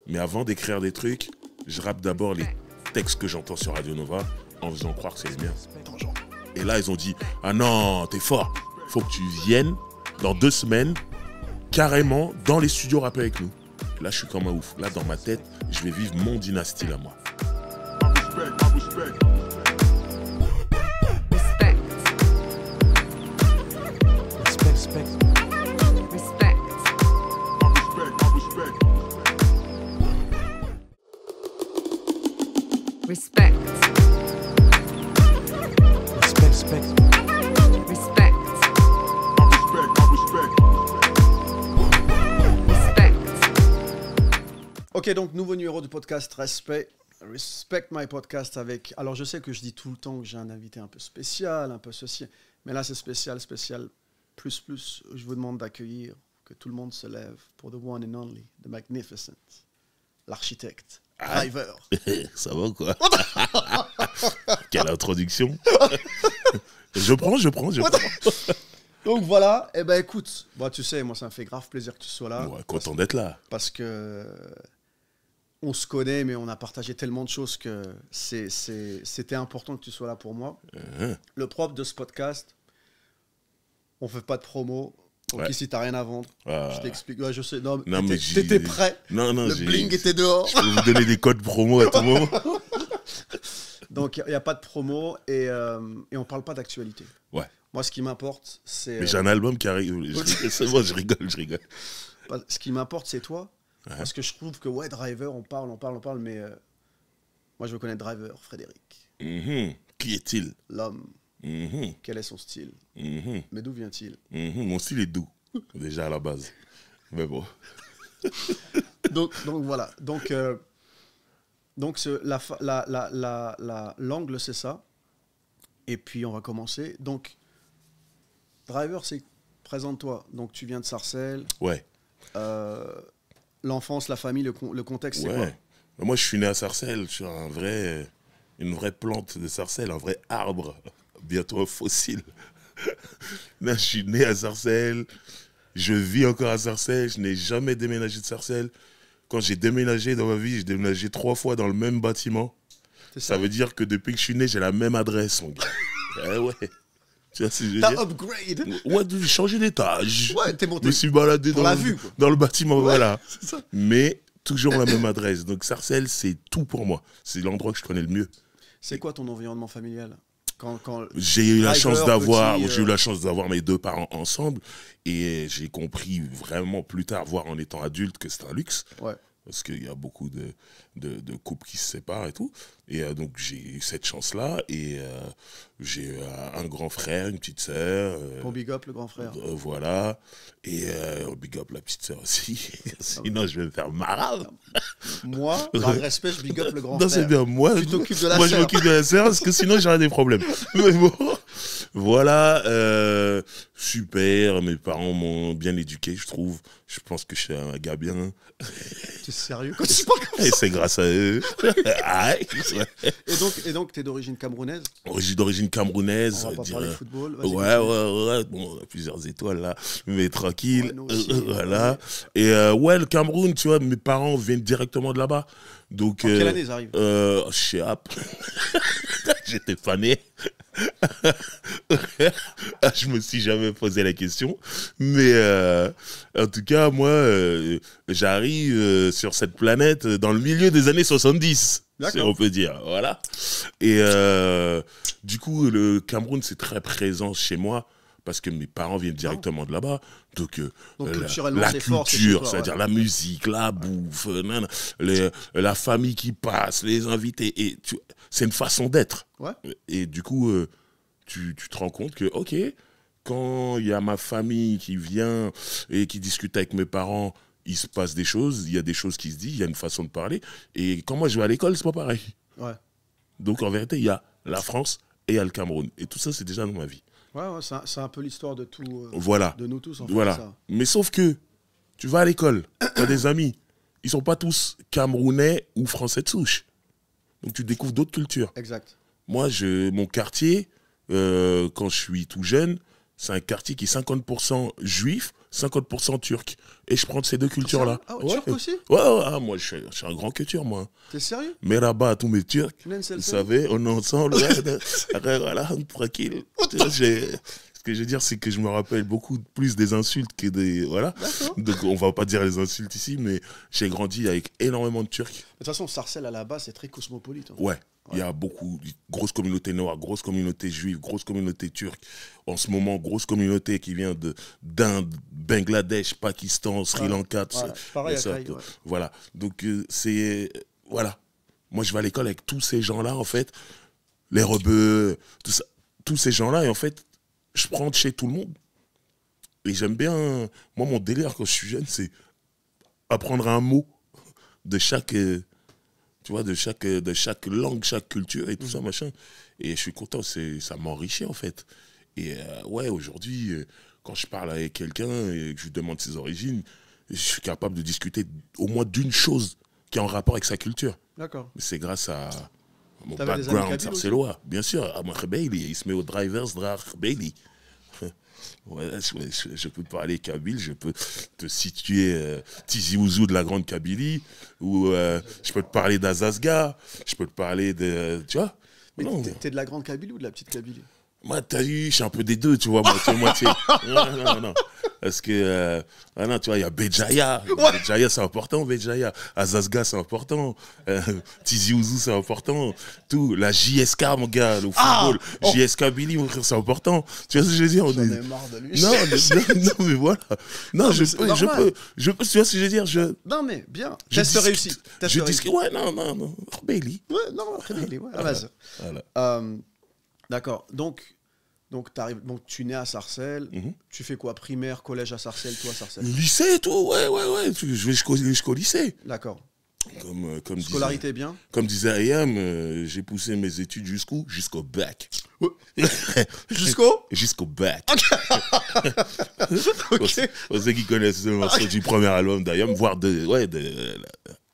Mais avant d'écrire des trucs, je rappe d'abord les textes que j'entends sur Radio Nova en faisant croire que c'est les miens. Et là, ils ont dit « Ah non, t'es fort, faut que tu viennes dans 2 semaines, carrément, dans les studios rapper avec nous. » Là, je suis comme un ouf. Là, dans ma tête, je vais vivre mon dynastie à moi. Respect. Ok, donc nouveau numéro du podcast Respect. Respect My Podcast avec... Alors je sais que je dis tout le temps que j'ai un invité un peu spécial, un peu ceci, mais là c'est spécial, plus. Je vous demande d'accueillir, que tout le monde se lève pour the one and only, the magnificent, l'architecte, Driver. Ça va quoi? Quelle introduction. Je prends. Donc voilà, et ben écoute, bon, tu sais, moi ça me fait grave plaisir que tu sois là. Ouais, content d'être là. Parce que on se connaît, mais on a partagé tellement de choses que c'était important que tu sois là pour moi. Le propre de ce podcast, on fait pas de promo. Donc Ouais. ici, t'as rien à vendre. Je t'explique. Ouais, je sais. Non, Non, mais t'étais prêt. Non, Le bling était dehors. Je peux vous donner des codes promo à tout moment. Donc, il n'y a pas de promo et on parle pas d'actualité. Ouais. Moi, ce qui m'importe, c'est... Mais j'ai un album qui arrive. C'est bon, je rigole. Ce qui m'importe, c'est toi. Ouais. Parce que je trouve que, ouais, Driver, on parle, mais moi, je veux connaître Driver, Frédéric. Qui est-il? L'homme. Quel est son style? Mais d'où vient-il? Mon style est doux, déjà à la base. Mais bon. donc voilà. Donc l'angle, c'est ça. Et puis, on va commencer. Donc, Driver, c'est présente-toi. Donc, tu viens de Sarcelles. Ouais. L'enfance, la famille, le contexte, c'est quoi? Moi, je suis né à Sarcelles, sur une vraie plante de Sarcelles, un vrai arbre, bientôt un fossile. Là, je suis né à Sarcelles, je vis encore à Sarcelles, je n'ai jamais déménagé de Sarcelles. Quand j'ai déménagé dans ma vie, j'ai déménagé 3 fois dans le même bâtiment. Ça veut dire que depuis que je suis né, j'ai la même adresse, mon gars. Ouais. Tu vois, t'as upgrade. Ouais, j'ai changé d'étage. Ouais, t'es monté. Je me suis baladé dans le bâtiment, ouais, voilà. C'est ça. Mais toujours la même adresse. Donc Sarcelles, c'est tout pour moi. C'est l'endroit que je connais le mieux. C'est quoi ton environnement familial? J'ai eu la chance d'avoir mes 2 parents ensemble et j'ai compris vraiment plus tard, voire en étant adulte, que c'est un luxe. Ouais. Parce qu'il y a beaucoup de couples qui se séparent et tout. Et donc, j'ai eu cette chance-là. Et j'ai un grand frère, une petite sœur. Bon, big up, le grand frère. Voilà. Et big up la petite sœur aussi. Sinon, je vais me faire marave. Moi, par respect, je big up le grand frère. Non, c'est bien. Moi, tu t'occupes de la moi sœur. je m'occupe de la sœur parce que sinon, j'aurais des problèmes. Mais bon, voilà. Super. Mes parents m'ont bien éduqué, je trouve. Je pense que je suis un gars bien. T'es sérieux quand tu parles comme ça? Et c'est grâce à eux. Et donc, t'es d'origine camerounaise? D'origine camerounaise. On va pas parler football. Ouais. Bon, on a plusieurs étoiles là, mais tranquille. Ouais, nous aussi. Voilà. Et le Cameroun, tu vois, mes parents viennent directement de là-bas. Donc, en quelle année ils arrivent? Chez App. J'étais fané. Je me suis jamais posé la question. Mais en tout cas, moi, j'arrive sur cette planète dans le milieu des années 70. Si on peut dire, voilà. Et du coup, le Cameroun, c'est très présent chez moi parce que mes parents viennent directement de là-bas. Donc la culture, c'est-à-dire la musique, la bouffe, la famille qui passe, les invités, et c'est une façon d'être. Ouais. Et du coup, tu te rends compte que, ok, quand il y a ma famille qui vient et qui discute avec mes parents, il se passe des choses, il y a des choses qui se disent, il y a une façon de parler. Et quand moi je vais à l'école, c'est pas pareil. Ouais. Donc en vérité, il y a la France et il y a le Cameroun. Et tout ça, c'est déjà dans ma vie. Ouais, c'est un peu l'histoire de tout. Voilà. De nous tous, en fait. Voilà. Ça. Mais sauf que tu vas à l'école, tu as des amis. Ils sont pas tous camerounais ou français de souche. Donc tu découvres d'autres cultures. Exact. Moi, mon quartier, quand je suis tout jeune, c'est un quartier qui est 50% juif, 50% turc. Et je prends de ces deux cultures-là. Ah ouais, turc aussi? Ouais, moi, je suis un grand culture, moi. T'es sérieux? Mais là-bas, à tous mes Turcs, vous savez, on est ensemble, voilà, tranquille. Ce que je veux dire, c'est que je me rappelle beaucoup plus des insultes que des... Voilà. Donc, on va pas dire les insultes ici, mais j'ai grandi avec énormément de Turcs. De toute façon, Sarcelles, à la base, c'est très cosmopolite. Ouais. Il y a beaucoup, grosse communauté noire, grosse communauté juive, grosse communauté turque. En ce moment, grosse communauté qui vient d'Inde, Bangladesh, Pakistan, Sri Lanka, tout ça. Pareil ça, ouais. Voilà. Donc, c'est... Voilà. Moi, je vais à l'école avec tous ces gens-là, en fait. Les rebeux, tout ça. Tous ces gens-là, et en fait, je prends de chez tout le monde. Et j'aime bien... Moi, mon délire, quand je suis jeune, c'est apprendre un mot de chaque... tu vois, de chaque langue, chaque culture et tout ça, machin. Et je suis content, ça m'enrichit, en fait. Et ouais, aujourd'hui, quand je parle avec quelqu'un et que je lui demande ses origines, je suis capable de discuter au moins d'une chose qui est en rapport avec sa culture. D'accord. C'est grâce à mon background sarcellois. Bien sûr, à mon Bailey, il se met au drivers Bailey. Ouais, je peux parler kabyle, je peux te situer Tizi Ouzou de la Grande Kabylie, ou je peux te parler d'Azazga, je peux te parler de... Tu vois? Mais t'es de la Grande Kabylie ou de la Petite Kabylie? Moi, t'as vu, je suis un peu des deux, tu vois, moitié-moitié. Non. Parce que, non, tu vois, il y a Béjaïa. Ouais. Béjaïa, c'est important, Béjaïa. Azazga, c'est important. Tizi Ouzou, c'est important. Tout. La JSK, mon gars, le football. JSK Billy, mon frère, c'est important. Tu vois ce que je veux dire? J'en ai marre de lui. Non, mais voilà. Non, je peux, tu vois ce que je veux dire? Non, mais bien. Test réussi. Ouais, non. Rebelli. Ouais, non, Rebelli, ouais, à base. Voilà. D'accord. Donc tu nais à Sarcelles. Tu fais quoi? Primaire, collège à Sarcelles, toi, Sarcelles? Lycée et tout, ouais. Je vais jusqu'au lycée. D'accord. Comme scolarité bien? Comme disait Ayam, j'ai poussé mes études jusqu'au bac. Ouais. Jusqu'au bac. Okay. Pour ceux qui connaissent le morceau du premier album d'Ayam, voire de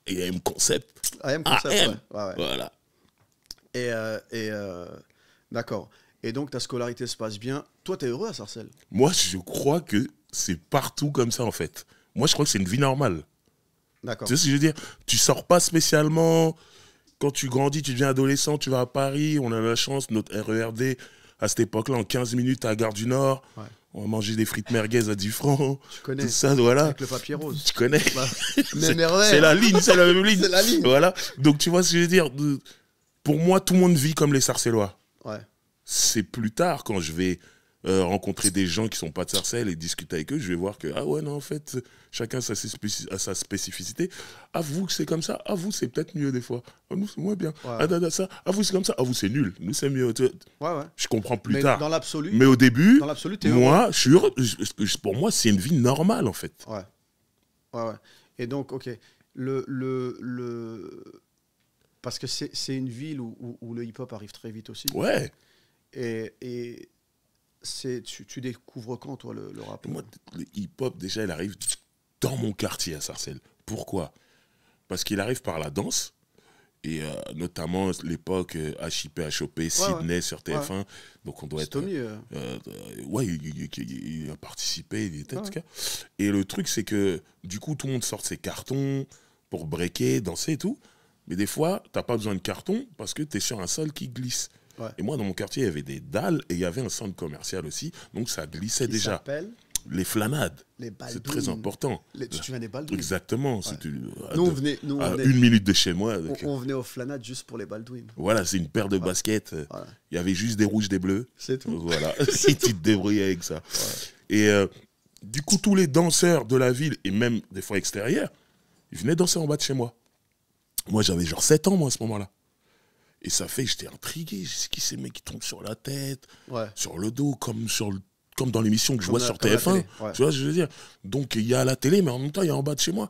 AM Concept. AM Concept, ouais. Voilà. Et d'accord. Et donc, ta scolarité se passe bien. Toi, t'es heureux à Sarcelles? Moi, je crois que c'est partout comme ça, en fait. Moi, je crois que c'est une vie normale. D'accord. Tu sais ce que je veux dire? Tu sors pas spécialement. Quand tu grandis, tu deviens adolescent, tu vas à Paris. On a la chance, notre RERD, à cette époque-là, en 15 minutes à la Gare du Nord. Ouais. On va manger des frites merguez à 10 francs. Tu connais. Tout ça, voilà. Avec le papier rose. Tu connais. Bah, c'est la ligne, c'est la même ligne. C'est la ligne. Voilà. Donc, tu vois ce que je veux dire? Pour moi, tout le monde vit comme les Sarcellois. Ouais. C'est plus tard, quand je vais rencontrer des gens qui sont pas de Sarcelles et discuter avec eux, je vais voir que, ah ouais, non, en fait, chacun a sa spécificité. À vous, c'est comme ça. À vous, c'est peut-être mieux des fois. À nous, c'est moins bien. Ouais. Ça. À vous, c'est comme ça. À vous, c'est nul. Nous, c'est mieux. Ouais. Je comprends plus tard. Dans l'absolu. Mais au début, moi, je suis heureux. Pour moi, c'est une vie normale, en fait. Ouais. Et donc, ok. Parce que c'est une ville où le hip-hop arrive très vite aussi. Ouais. Et tu découvres quand, toi, le rap? Moi, le hip-hop, déjà, il arrive dans mon quartier à Sarcelles. Pourquoi? Parce qu'il arrive par la danse, et notamment l'époque HIP, HOP, Sydney sur TF1. Ouais. Donc on doit être... ouais, il a participé, il était en tout cas. Et le truc, c'est que du coup, tout le monde sort ses cartons pour breaker, danser et tout. Mais des fois, tu n'as pas besoin de carton parce que tu es sur un sol qui glisse. Ouais. Et moi, dans mon quartier, il y avait des dalles et il y avait un centre commercial aussi. Donc, ça glissait déjà. Ça s'appelle les flanades. C'est très important. Tu viens des Baldwins? Exactement. Ouais. Nous, on venait, une minute de chez moi. On venait aux flanades juste pour les Baldwins. Voilà, c'est une paire de baskets. Voilà. Il y avait juste des rouges, des bleus. C'est tout. Voilà. Et tu te débrouillais avec ça. Ouais. Et du coup, tous les danseurs de la ville, et même des fois extérieurs, ils venaient danser en bas de chez moi. Moi, j'avais genre 7 ans, moi, à ce moment-là. Et ça fait que j'étais intrigué. Je sais qui ces mecs qui tombent sur la tête, sur le dos, comme dans l'émission que je vois sur TF1. Tu vois ce que je veux dire? Donc, il y a à la télé, mais en même temps, il y a en bas de chez moi.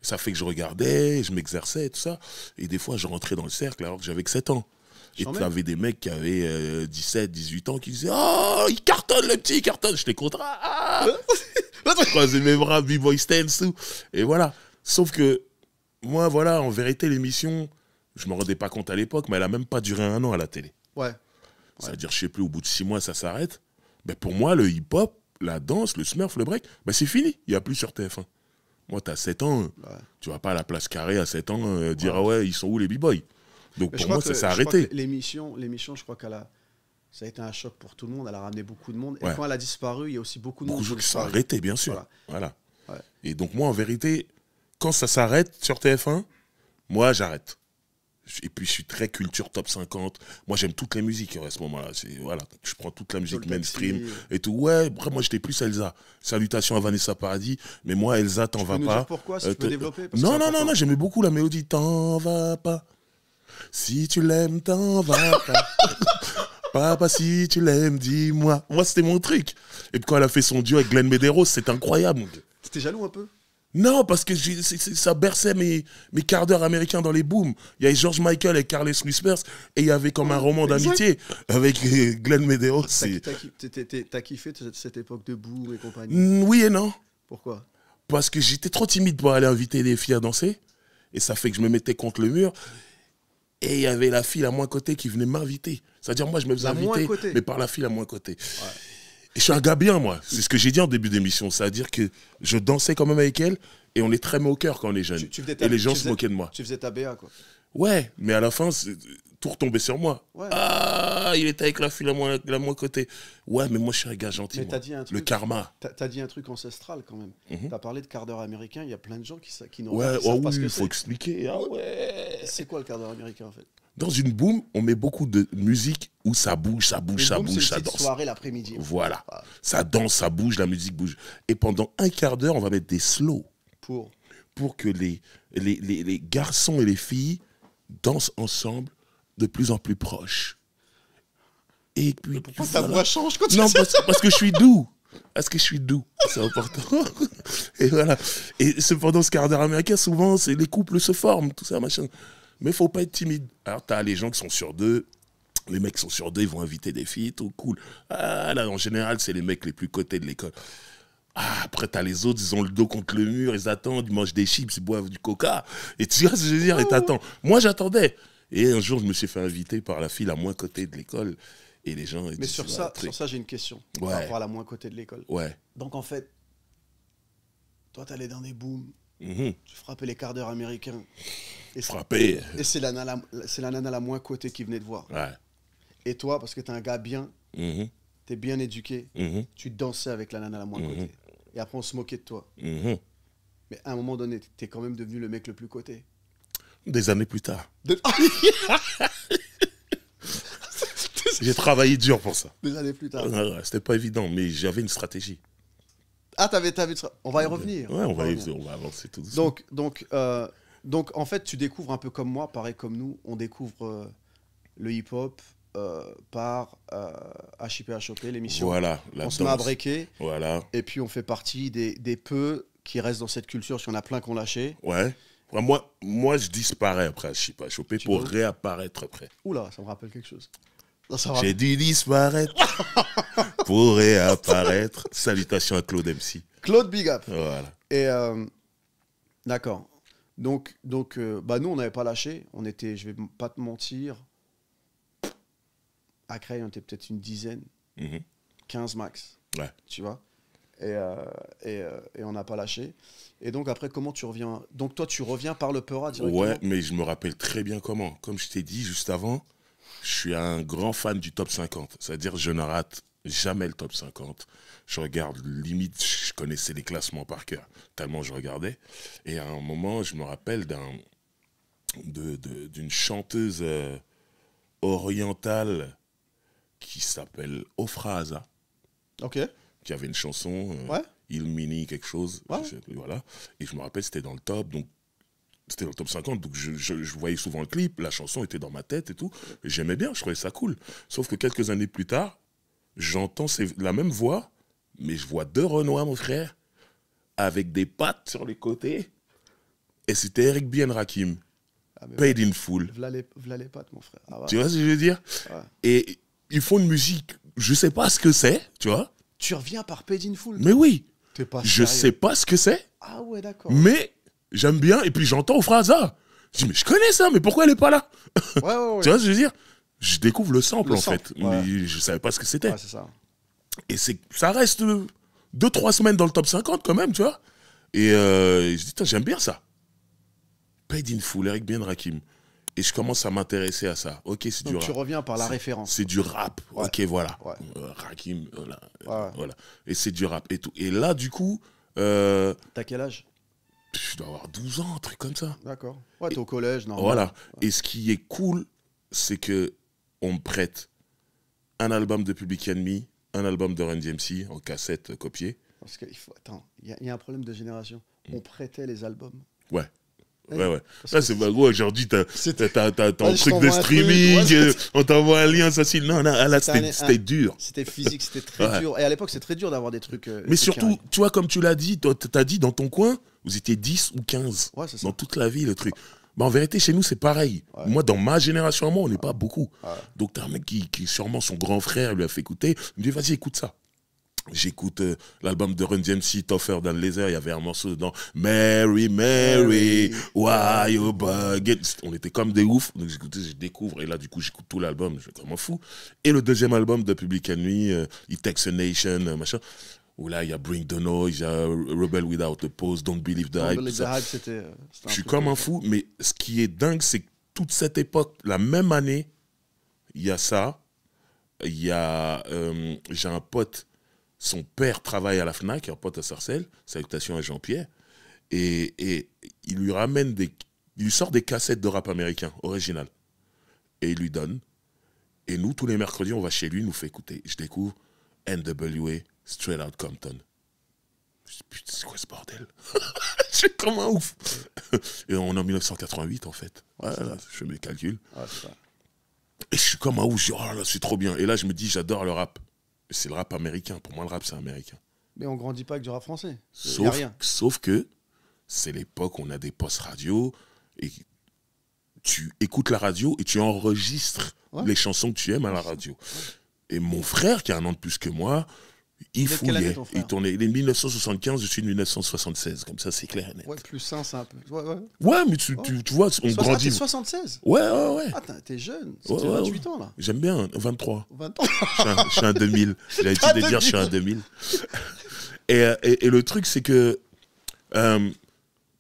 Et ça fait que je regardais, je m'exerçais et tout ça. Et des fois, je rentrais dans le cercle alors que j'avais que 7 ans. Et tu avais des mecs qui avaient 17, 18 ans qui disaient « Oh, il cartonne, le petit, il cartonne !» J'étais contre. Je croisais mes bras, B-boy stance, tout. Et voilà. Sauf que, moi, voilà, en vérité, l'émission... Je ne me rendais pas compte à l'époque, mais elle n'a même pas duré 1 an à la télé. Ouais. C'est-à-dire, je ne sais plus, au bout de 6 mois, ça s'arrête. Ben pour moi, le hip-hop, la danse, le smurf, le break, ben c'est fini. Il n'y a plus sur TF1. Moi, tu as 7 ans, tu vas pas à la place carrée à 7 ans dire « Ah ouais, ils sont où les b-boys ?» Donc pour moi, ça s'est arrêté. L'émission, je crois ça a été un choc pour tout le monde. Elle a ramené beaucoup de monde. Et quand elle a disparu, il y a aussi beaucoup de monde qui sont arrêtés, bien sûr. Voilà. Ouais. Et donc moi, en vérité, quand ça s'arrête sur TF1, moi, j'arrête. Et puis, je suis très culture top 50. Moi, j'aime toutes les musiques à ce moment-là. Voilà, je prends toute la musique mainstream et tout. Ouais, après, moi, j'étais plus Elsa. Salutations à Vanessa Paradis. Mais moi, Elsa, t'en vas pas. Tu peux nous dire pourquoi, si tu peux développer? Non, j'aimais beaucoup la mélodie. T'en vas pas. Si tu l'aimes, t'en vas pas. Papa, si tu l'aimes, dis-moi. Moi, c'était mon truc. Et puis, quand elle a fait son duo avec Glenn Medeiros, c'est incroyable. T'étais jaloux un peu? Non, parce que ça berçait mes quarts d'heure américains dans les booms. Il y avait George Michael et Carles Whispers, et il y avait comme un roman d'amitié avec Glenn Medeiros. T'as kiffé cette époque de boom et compagnie? Oui et non. Pourquoi? Parce que j'étais trop timide pour aller inviter des filles à danser, et ça fait que je me mettais contre le mur, et il y avait la fille à moins côté qui venait m'inviter. C'est-à-dire, moi, je me faisais inviter, mais par la fille à moins côté. Ouais. Et je suis un gars bien, moi. C'est ce que j'ai dit en début d'émission. C'est-à-dire que je dansais quand même avec elle et on est très moqueur quand on est jeune. Et les gens se moquaient de moi. Tu faisais ta BA, quoi. Ouais, mais à la fin, tout retombait sur moi. Ouais. Ah, il était avec la fille à moins côté. Ouais, mais moi, je suis un gars gentil. Mais t'as dit un truc, le karma. T'as dit un truc ancestral, quand même. T'as parlé de quart d'heure américain. Il y a plein de gens qui n'ont pas pas ce que il faut expliquer. Ah ouais. C'est quoi le quart d'heure américain, en fait? Dans une boom, on met beaucoup de musique où ça bouge, ça danse. C'est une soirée l'après-midi. Voilà. Ça danse, ça bouge, la musique bouge. Et pendant un quart d'heure, on va mettre des slows. Pour que les garçons et les filles dansent ensemble de plus en plus proches. Et puis, pourquoi ta voix change quand tu Non, parce que je suis doux. Parce que je suis doux, c'est important. Et voilà. Et pendant ce quart d'heure américain, souvent, les couples se forment, tout ça, machin. Mais il ne faut pas être timide. Alors, tu as les gens qui sont sur deux. Les mecs qui sont sur deux, ils vont inviter des filles, tout cool. Ah, là, en général, c'est les mecs les plus cotés de l'école. Ah, après, tu as les autres, ils ont le dos contre le mur, ils attendent, ils mangent des chips, ils boivent du coca. Et tu vois ce que je veux dire, et t'attends. Moi, j'attendais. Et un jour, je me suis fait inviter par la fille la moins cotée de l'école. Et les gens... Mais sur ça, j'ai une question. Par rapport à la moins cotée de l'école. Ouais. Donc, en fait, toi, t'allais dans des booms. Tu frappais les quarts d'heure américains. Et c'est la nana la moins cotée qui venait te voir. Ouais. Et toi, parce que t'es un gars bien, t'es bien éduqué, tu dansais avec la nana la moins cotée. Et après, on se moquait de toi. Mais à un moment donné, t'es quand même devenu le mec le plus coté. Des années plus tard. J'ai travaillé dur pour ça. Des années plus tard. Ouais, c'était pas évident, mais j'avais une stratégie. Ah, on va y revenir. Ouais, on va avancer tout doucement. Donc, en fait, tu découvres un peu comme moi, pareil comme nous, on découvre le hip-hop par HIP-HOP, l'émission. Voilà, on se met à breaker. Voilà. Et puis, on fait partie des peu qui restent dans cette culture, parce qu'il y en a plein qui ont lâché. Ouais. Moi, je disparais après HIP-HOP pour réapparaître après. Oula, ça me rappelle quelque chose. J'ai dû disparaître pour réapparaître. Salutations à Claude MC. Claude Big Up. Voilà. Et d'accord. Donc nous, on n'avait pas lâché. On était, je vais pas te mentir, à Creil, on était peut-être une dizaine, 15 max. Ouais. Tu vois. Et on n'a pas lâché. Et donc après, comment tu reviens? Donc toi, tu reviens par le Peura directement? Ouais, mais je me rappelle très bien comment. Comme je t'ai dit juste avant, je suis un grand fan du top 50. C'est-à-dire, je ne rate jamais le top 50. Je regarde, limite, je connaissais les classements par cœur, tellement je regardais. Et à un moment, je me rappelle d'une chanteuse orientale qui s'appelle Ofraza. Ok. Qui avait une chanson, Il Mini quelque chose. Ouais. Voilà. Et je me rappelle, c'était dans le top. Donc, c'était dans le top 50, donc je voyais souvent le clip, la chanson était dans ma tête et tout. J'aimais bien, je trouvais ça cool. Sauf que quelques années plus tard, j'entends la même voix, mais je vois deux Renois, mon frère, avec des pattes sur les côtés. Et c'était Eric B. Rakim, Paid in Full. V'là les pattes, mon frère. Ah ouais. Tu vois ce que je veux dire? Ouais. Et ils font une musique, je sais pas ce que c'est, tu vois. Tu reviens par Paid in Full? Mais oui. T'es pas je sais pas ce que c'est. Ah ouais, d'accord. Mais j'aime bien, et puis j'entends Ofraza. Je dis, mais je connais ça, mais pourquoi elle est pas là? Ouais. Tu vois ce que je veux dire? Je découvre le sample, en fait. Ouais. Mais je savais pas ce que c'était. Ouais, c'est ça. Et ça reste 2-3 semaines dans le top 50 quand même, tu vois. Et je dis, j'aime bien ça. Paid in Full, Eric Ben Rakim. Et je commence à m'intéresser à ça. Ok, c'est du rap. Donc tu reviens par la référence. C'est du rap. Ouais. Ok, voilà. Ouais. Rakim, voilà. Ouais. Voilà. Et c'est du rap et tout. Et là, du coup... T'as quel âge? Je dois avoir 12 ans, un truc comme ça. D'accord. Ouais, t'es au collège, normal. Voilà. Ouais. Et ce qui est cool, c'est que on me prête un album de Public Enemy, un album de Run DMC en cassette copiée. Parce qu'il faut... Attends, il y a un problème de génération. On prêtait les albums. Ouais. Ouais. Là, c'est pas gros. Aujourd'hui, t'as ton truc de streaming, on t'envoie un lien facile. Non, là, c'était dur. C'était physique, c'était très dur. Et à l'époque, c'est très dur d'avoir des trucs. Mais surtout, tu vois, comme tu l'as dit, t'as dit dans ton coin, vous étiez 10 ou 15 dans toute la ville, le truc. Bah, en vérité, chez nous, c'est pareil. Ouais. Moi, dans ma génération, on n'est pas beaucoup. Ouais. Donc, t'as un mec qui, sûrement, son grand frère lui a fait écouter. Il me dit, vas-y, écoute ça. J'écoute l'album de Run DMC, Tougher Than Leather. Il y avait un morceau dedans. Mary, Mary, why you bugging? On était comme des oufs. Donc, j'écoutais, je découvre. Et là, du coup, j'écoute tout l'album. Je suis comme un fou. Et le deuxième album de Public Enemy, It Takes a Nation, machin. Où là, il y a Bring the Noise, il y a Rebel Without a Pause, Don't Believe the Hype. Je suis comme un fou, mais ce qui est dingue, c'est que toute cette époque, la même année, il y a ça. Il y a... j'ai un pote, son père travaille à la FNAC, un pote à Sarcelles, salutations à Jean-Pierre, et il lui ramène il lui sort des cassettes de rap américain, original, et il lui donne. Et nous, tous les mercredis, on va chez lui, il nous fait écouter. Je découvre NWA, Straight Out Compton. Je dis, putain, c'est quoi ce bordel? Je suis comme un ouf. Et on est en 1988, en fait. Voilà, je fais mes calculs. Et je suis comme un ouf. Je dis, oh là, c'est trop bien. Et là, je me dis, j'adore le rap. C'est le rap américain. Pour moi, le rap, c'est américain. Mais on grandit pas avec du rap français. Sauf que c'est l'époque où on a des postes radio et tu écoutes la radio et tu enregistres les chansons que tu aimes à la radio. Et mon frère, qui a un an de plus que moi, il fouillait. Il tournait. Il est de 1975, je suis de 1976. Comme ça, c'est clair et net. Ouais, plus sain, c'est un peu. Ouais, mais tu vois, on grandit. 76? Ouais. Ah, t'es jeune. C'était 28 ans, là. J'aime bien, 23. 23. Je suis un 2000. J'ai l'habitude de dire je suis un 2000. Et le truc, c'est que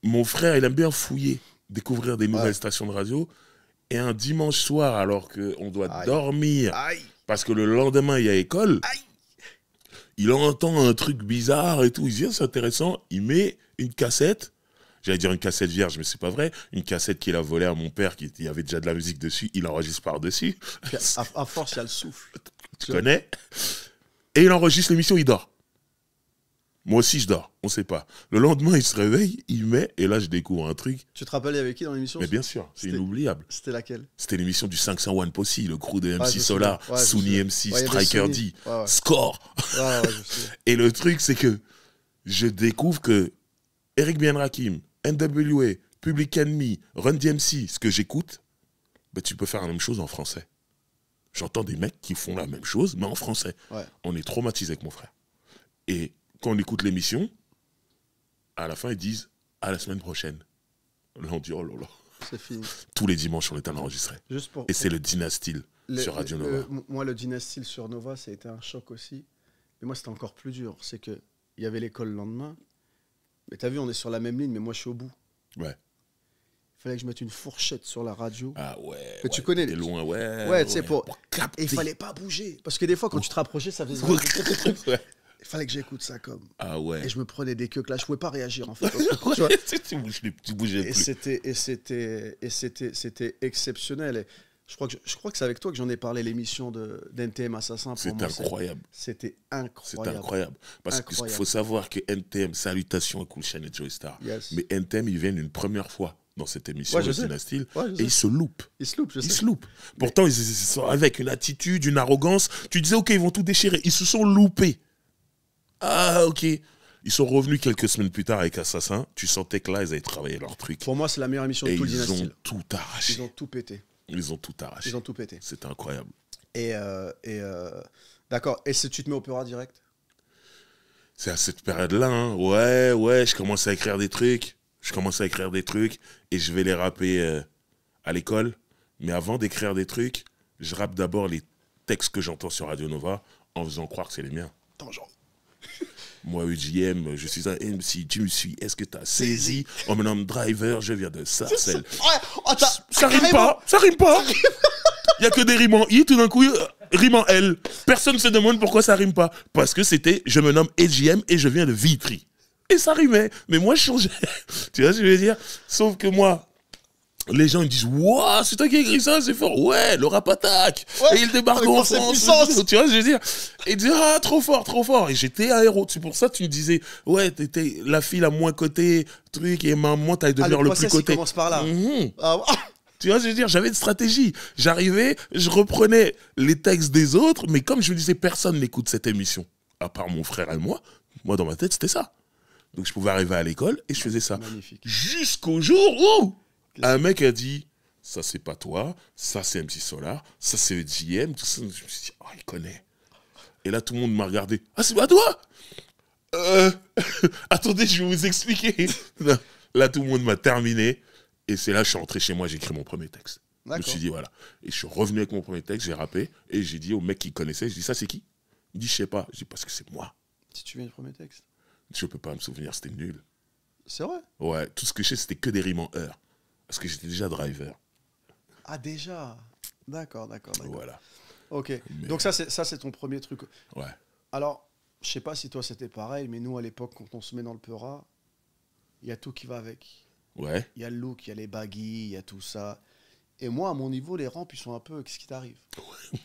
mon frère, il aime bien fouiller, découvrir des nouvelles stations de radio. Et un dimanche soir, alors qu'on doit dormir, parce que le lendemain, il y a école, il entend un truc bizarre et tout. Il dit, c'est intéressant. Il met une cassette. J'allais dire une cassette vierge, mais c'est pas vrai. Une cassette qu'il a volée à mon père, il y avait déjà de la musique dessus. Il enregistre par-dessus. À force, il y a le souffle. Tu connais? Et il enregistre l'émission, il dort. Moi aussi, je dors. On sait pas. Le lendemain, il se réveille, il met, et là, je découvre un truc. Tu te rappelles avec qui dans l'émission? Mais bien sûr, c'est inoubliable. C'était laquelle? C'était l'émission du 501 Posse, le crew de MC Solar, Souni MC, Striker D, Score. Et le truc, c'est que je découvre que Eric Ben Rakim, NWA, Public Enemy, Run DMC, ce que j'écoute, ben, tu peux faire la même chose en français. J'entends des mecs qui font la même chose, mais en français. On est traumatisé avec mon frère. Et quand on écoute l'émission, à la fin, ils disent « à la semaine prochaine ». Là, on dit « oh là là ». C'est fini. Tous les dimanches, on est enregistré. Et c'est le Dynasty sur Radio Nova. Moi, le Dynasty sur Nova, ça a été un choc aussi. Mais moi, c'était encore plus dur. C'est qu'il y avait l'école le lendemain. Mais t'as vu, on est sur la même ligne, mais moi, je suis au bout. Ouais. Il fallait que je mette une fourchette sur la radio. Ah ouais. Que tu connais. T'es loin, ouais. Tu sais, pour capter. Et il fallait pas bouger. Parce que des fois, quand tu te rapprochais, ça faisait des trucs. Il fallait que j'écoute ça comme. Ah ouais. Et je me prenais des queues là, je pouvais pas réagir en fait. Tu bougeais plus. Et c'était exceptionnel. Et je crois que c'est avec toi que j'en ai parlé, l'émission d'NTM Assassin. C'était incroyable. C'était incroyable. C'était incroyable. Parce qu'il faut savoir que NTM, salutations à Cool Chain et Joey Star. Mais NTM, ils viennent une première fois dans cette émission de Dynasty et ils se loupent. Ils se loupent, je sais. Ils se loupent. Pourtant, ils sont avec une attitude, une arrogance. Tu disais, ok, ils vont tout déchirer. Ils se sont loupés. Ah, ok. Ils sont revenus quelques semaines plus tard avec Assassin. Tu sentais que là, ils avaient travaillé leur truc. Pour moi, c'est la meilleure émission de tout le Dynasty. Ils ont tout arraché. Ils ont tout pété. Ils ont tout arraché. Ils ont tout pété. C'était incroyable. D'accord. Et si tu te mets opéra direct? C'est à cette période-là, hein. Ouais, je commence à écrire des trucs. Et je vais les rapper à l'école. Mais avant d'écrire des trucs, je rappe d'abord les textes que j'entends sur Radio Nova en faisant croire que c'est les miens. Attends, genre. Moi, EJM, je suis un MC, tu me suis, est-ce que t'as saisi? On me nomme Driver, je viens de Sarcelles. Ouais, Ça rime pas, ça rime pas. Il y a que des rimes en I, tout d'un coup, rime en L. Personne ne se demande pourquoi ça rime pas. Parce que c'était, je me nomme EJM et je viens de Vitry. Et ça rimait. Mais moi, je changeais. Tu vois ce que je veux dire? Sauf que moi, les gens ils disent, waouh, c'est toi qui as écrit ça, c'est fort. Ouais, le rap attaque. Ouais, et il débarque en France. Tu vois ce que je veux dire? Et ils disent, ah, trop fort, trop fort. Et j'étais un héros. C'est pour ça que tu me disais, ouais, t'étais la fille la moins cotée, truc, et maman, t'allais devenir le plus coté. Commence par là. Ah, tu vois ce que je veux dire? J'avais une stratégie. J'arrivais, je reprenais les textes des autres, mais comme je me disais, personne n'écoute cette émission, à part mon frère et moi dans ma tête, c'était ça. Donc je pouvais arriver à l'école et je faisais ça. Magnifique. Jusqu'au jour où un mec a dit, ça c'est pas toi, ça c'est MC Solar, ça c'est EJM, tout ça. Je me suis dit, oh, il connaît. Et là, tout le monde m'a regardé. Ah, c'est pas toi? Attendez, je vais vous expliquer. Là, tout le monde m'a terminé. Et c'est là que je suis rentré chez moi, j'ai écrit mon premier texte. Je me suis dit, voilà. Et je suis revenu avec mon premier texte, j'ai rappé. Et j'ai dit au mec qui connaissait, je dis, ça c'est qui? Il dit, je sais pas. Je dis, parce que c'est moi. Si tu viens du premier texte. Je peux pas me souvenir, c'était nul. C'est vrai? Ouais, tout ce que je sais, c'était que des rimes en heure. Parce que j'étais déjà driver. Ah, déjà? D'accord. Voilà. Ok. Mais donc ça, c'est ton premier truc. Ouais. Alors, je sais pas si toi, c'était pareil, mais nous, à l'époque, quand on se met dans le Peura, il y a tout qui va avec. Ouais. Il y a le look, il y a les baggy, il y a tout ça. Et moi, à mon niveau, les rampes, ils sont un peu... Qu'est-ce qui t'arrive?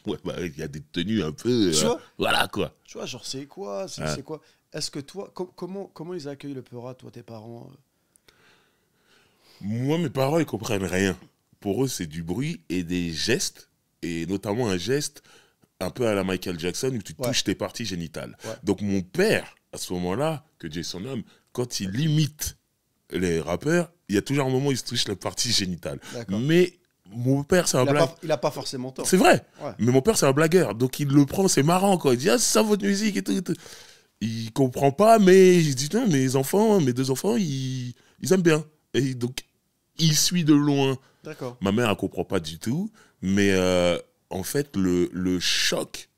Ouais, bah, il y a des tenues un peu... Tu vois? Voilà, quoi. Tu vois, genre, c'est quoi? C'est quoi? Est-ce que toi... comment ils accueillent le Peura, toi, tes parents? Moi, mes parents, ils comprennent rien. Pour eux, c'est du bruit et des gestes. Et notamment un geste un peu à la Michael Jackson où tu touches tes parties génitales. Ouais. Donc, mon père, à ce moment-là, que Dieu son homme, quand il imite les rappeurs, il y a toujours un moment où il se touche la partie génitale. Mais mon père, c'est un blagueur. Il n'a pas forcément tort. C'est vrai. Ouais. Mais mon père, c'est un blagueur. Donc, il le prend, c'est marrant, quoi. Il dit, ah, c'est ça votre musique et tout, et tout. Il comprend pas, mais il dit, non, mes enfants, mes deux enfants, ils aiment bien. Et donc, il suit de loin. D'accord. Ma mère, elle comprend pas du tout. Mais en fait, le choc,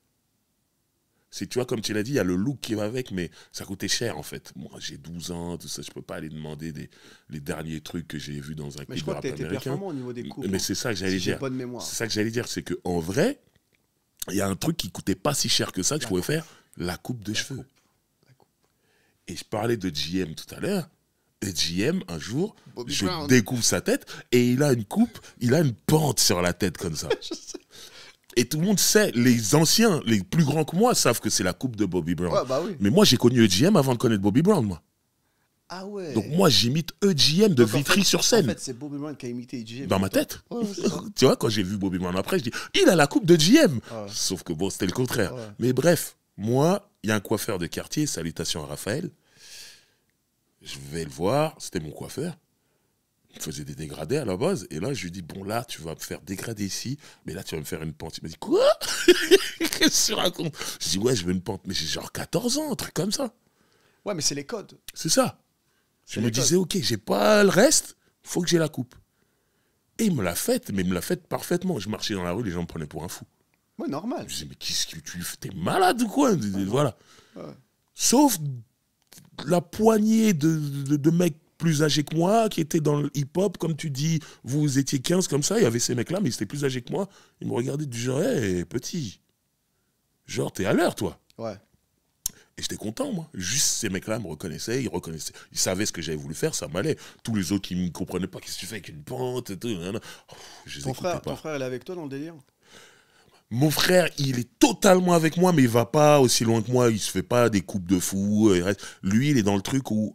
c'est, tu vois, comme tu l'as dit, il y a le look qui va avec, mais ça coûtait cher, en fait. Moi, j'ai 12 ans, tout ça, je peux pas aller demander les derniers trucs que j'ai vus dans un clip de rap américain. Mais je crois que tu as été performant au niveau des coupes. Mais c'est ça que j'allais dire. J'ai bonne mémoire. C'est ça que j'allais dire, c'est qu'en vrai, il y a un truc qui coûtait pas si cher que ça, que je pouvais faire, la coupe de cheveux. Et je parlais de JM tout à l'heure. Et JM, un jour, je découvre sa tête et il a une coupe, il a une pente sur la tête comme ça. Et tout le monde sait, les anciens, les plus grands que moi, savent que c'est la coupe de Bobby Brown. Ouais, bah oui. Mais moi, j'ai connu EJM avant de connaître Bobby Brown, moi. Ah ouais. Donc moi, j'imite EJM de Vitry sur scène. En fait, c'est Bobby Brown qui a imité EJM. Dans ma tête. Ouais, tu vois, quand j'ai vu Bobby Brown après, je dis, il a la coupe de EJM. Ouais. Sauf que bon, c'était le contraire. Ouais. Mais bref, moi, il y a un coiffeur de quartier, salutations à Raphaël. Je vais le voir, c'était mon coiffeur. Il faisait des dégradés à la base. Et là, je lui dis, bon, là, tu vas me faire dégrader ici, mais là, tu vas me faire une pente. Il m'a dit, quoi? Qu'est-ce que tu racontes? Je dis, ouais, je veux une pente. Mais j'ai genre 14 ans, un truc comme ça. Ouais, mais c'est les codes. C'est ça. Je me disais, ok, j'ai pas le reste, faut que j'ai la coupe. Et il me l'a faite, mais il me l'a faite parfaitement. Je marchais dans la rue, les gens me prenaient pour un fou. Ouais, normal. Je disais, mais qu'est-ce que tu fais? T'es malade ou quoi? Voilà. Ouais. Sauf la poignée de mecs plus âgés que moi, qui étaient dans le hip-hop, comme tu dis, vous étiez 15 comme ça, il y avait ces mecs-là, mais ils étaient plus âgés que moi. Ils me regardaient du genre, hey, petit, genre, t'es à l'heure, toi. Ouais. Et j'étais content, moi. Juste ces mecs-là me reconnaissaient, ils savaient ce que j'avais voulu faire, ça m'allait. Tous les autres qui ne me comprenaient pas, qu'est-ce que tu fais avec une pente et tout. Ton frère, il est avec toi dans le délire? Mon frère, il est totalement avec moi, mais il va pas aussi loin que moi. Il se fait pas des coupes de fou. Lui, il est dans le truc où,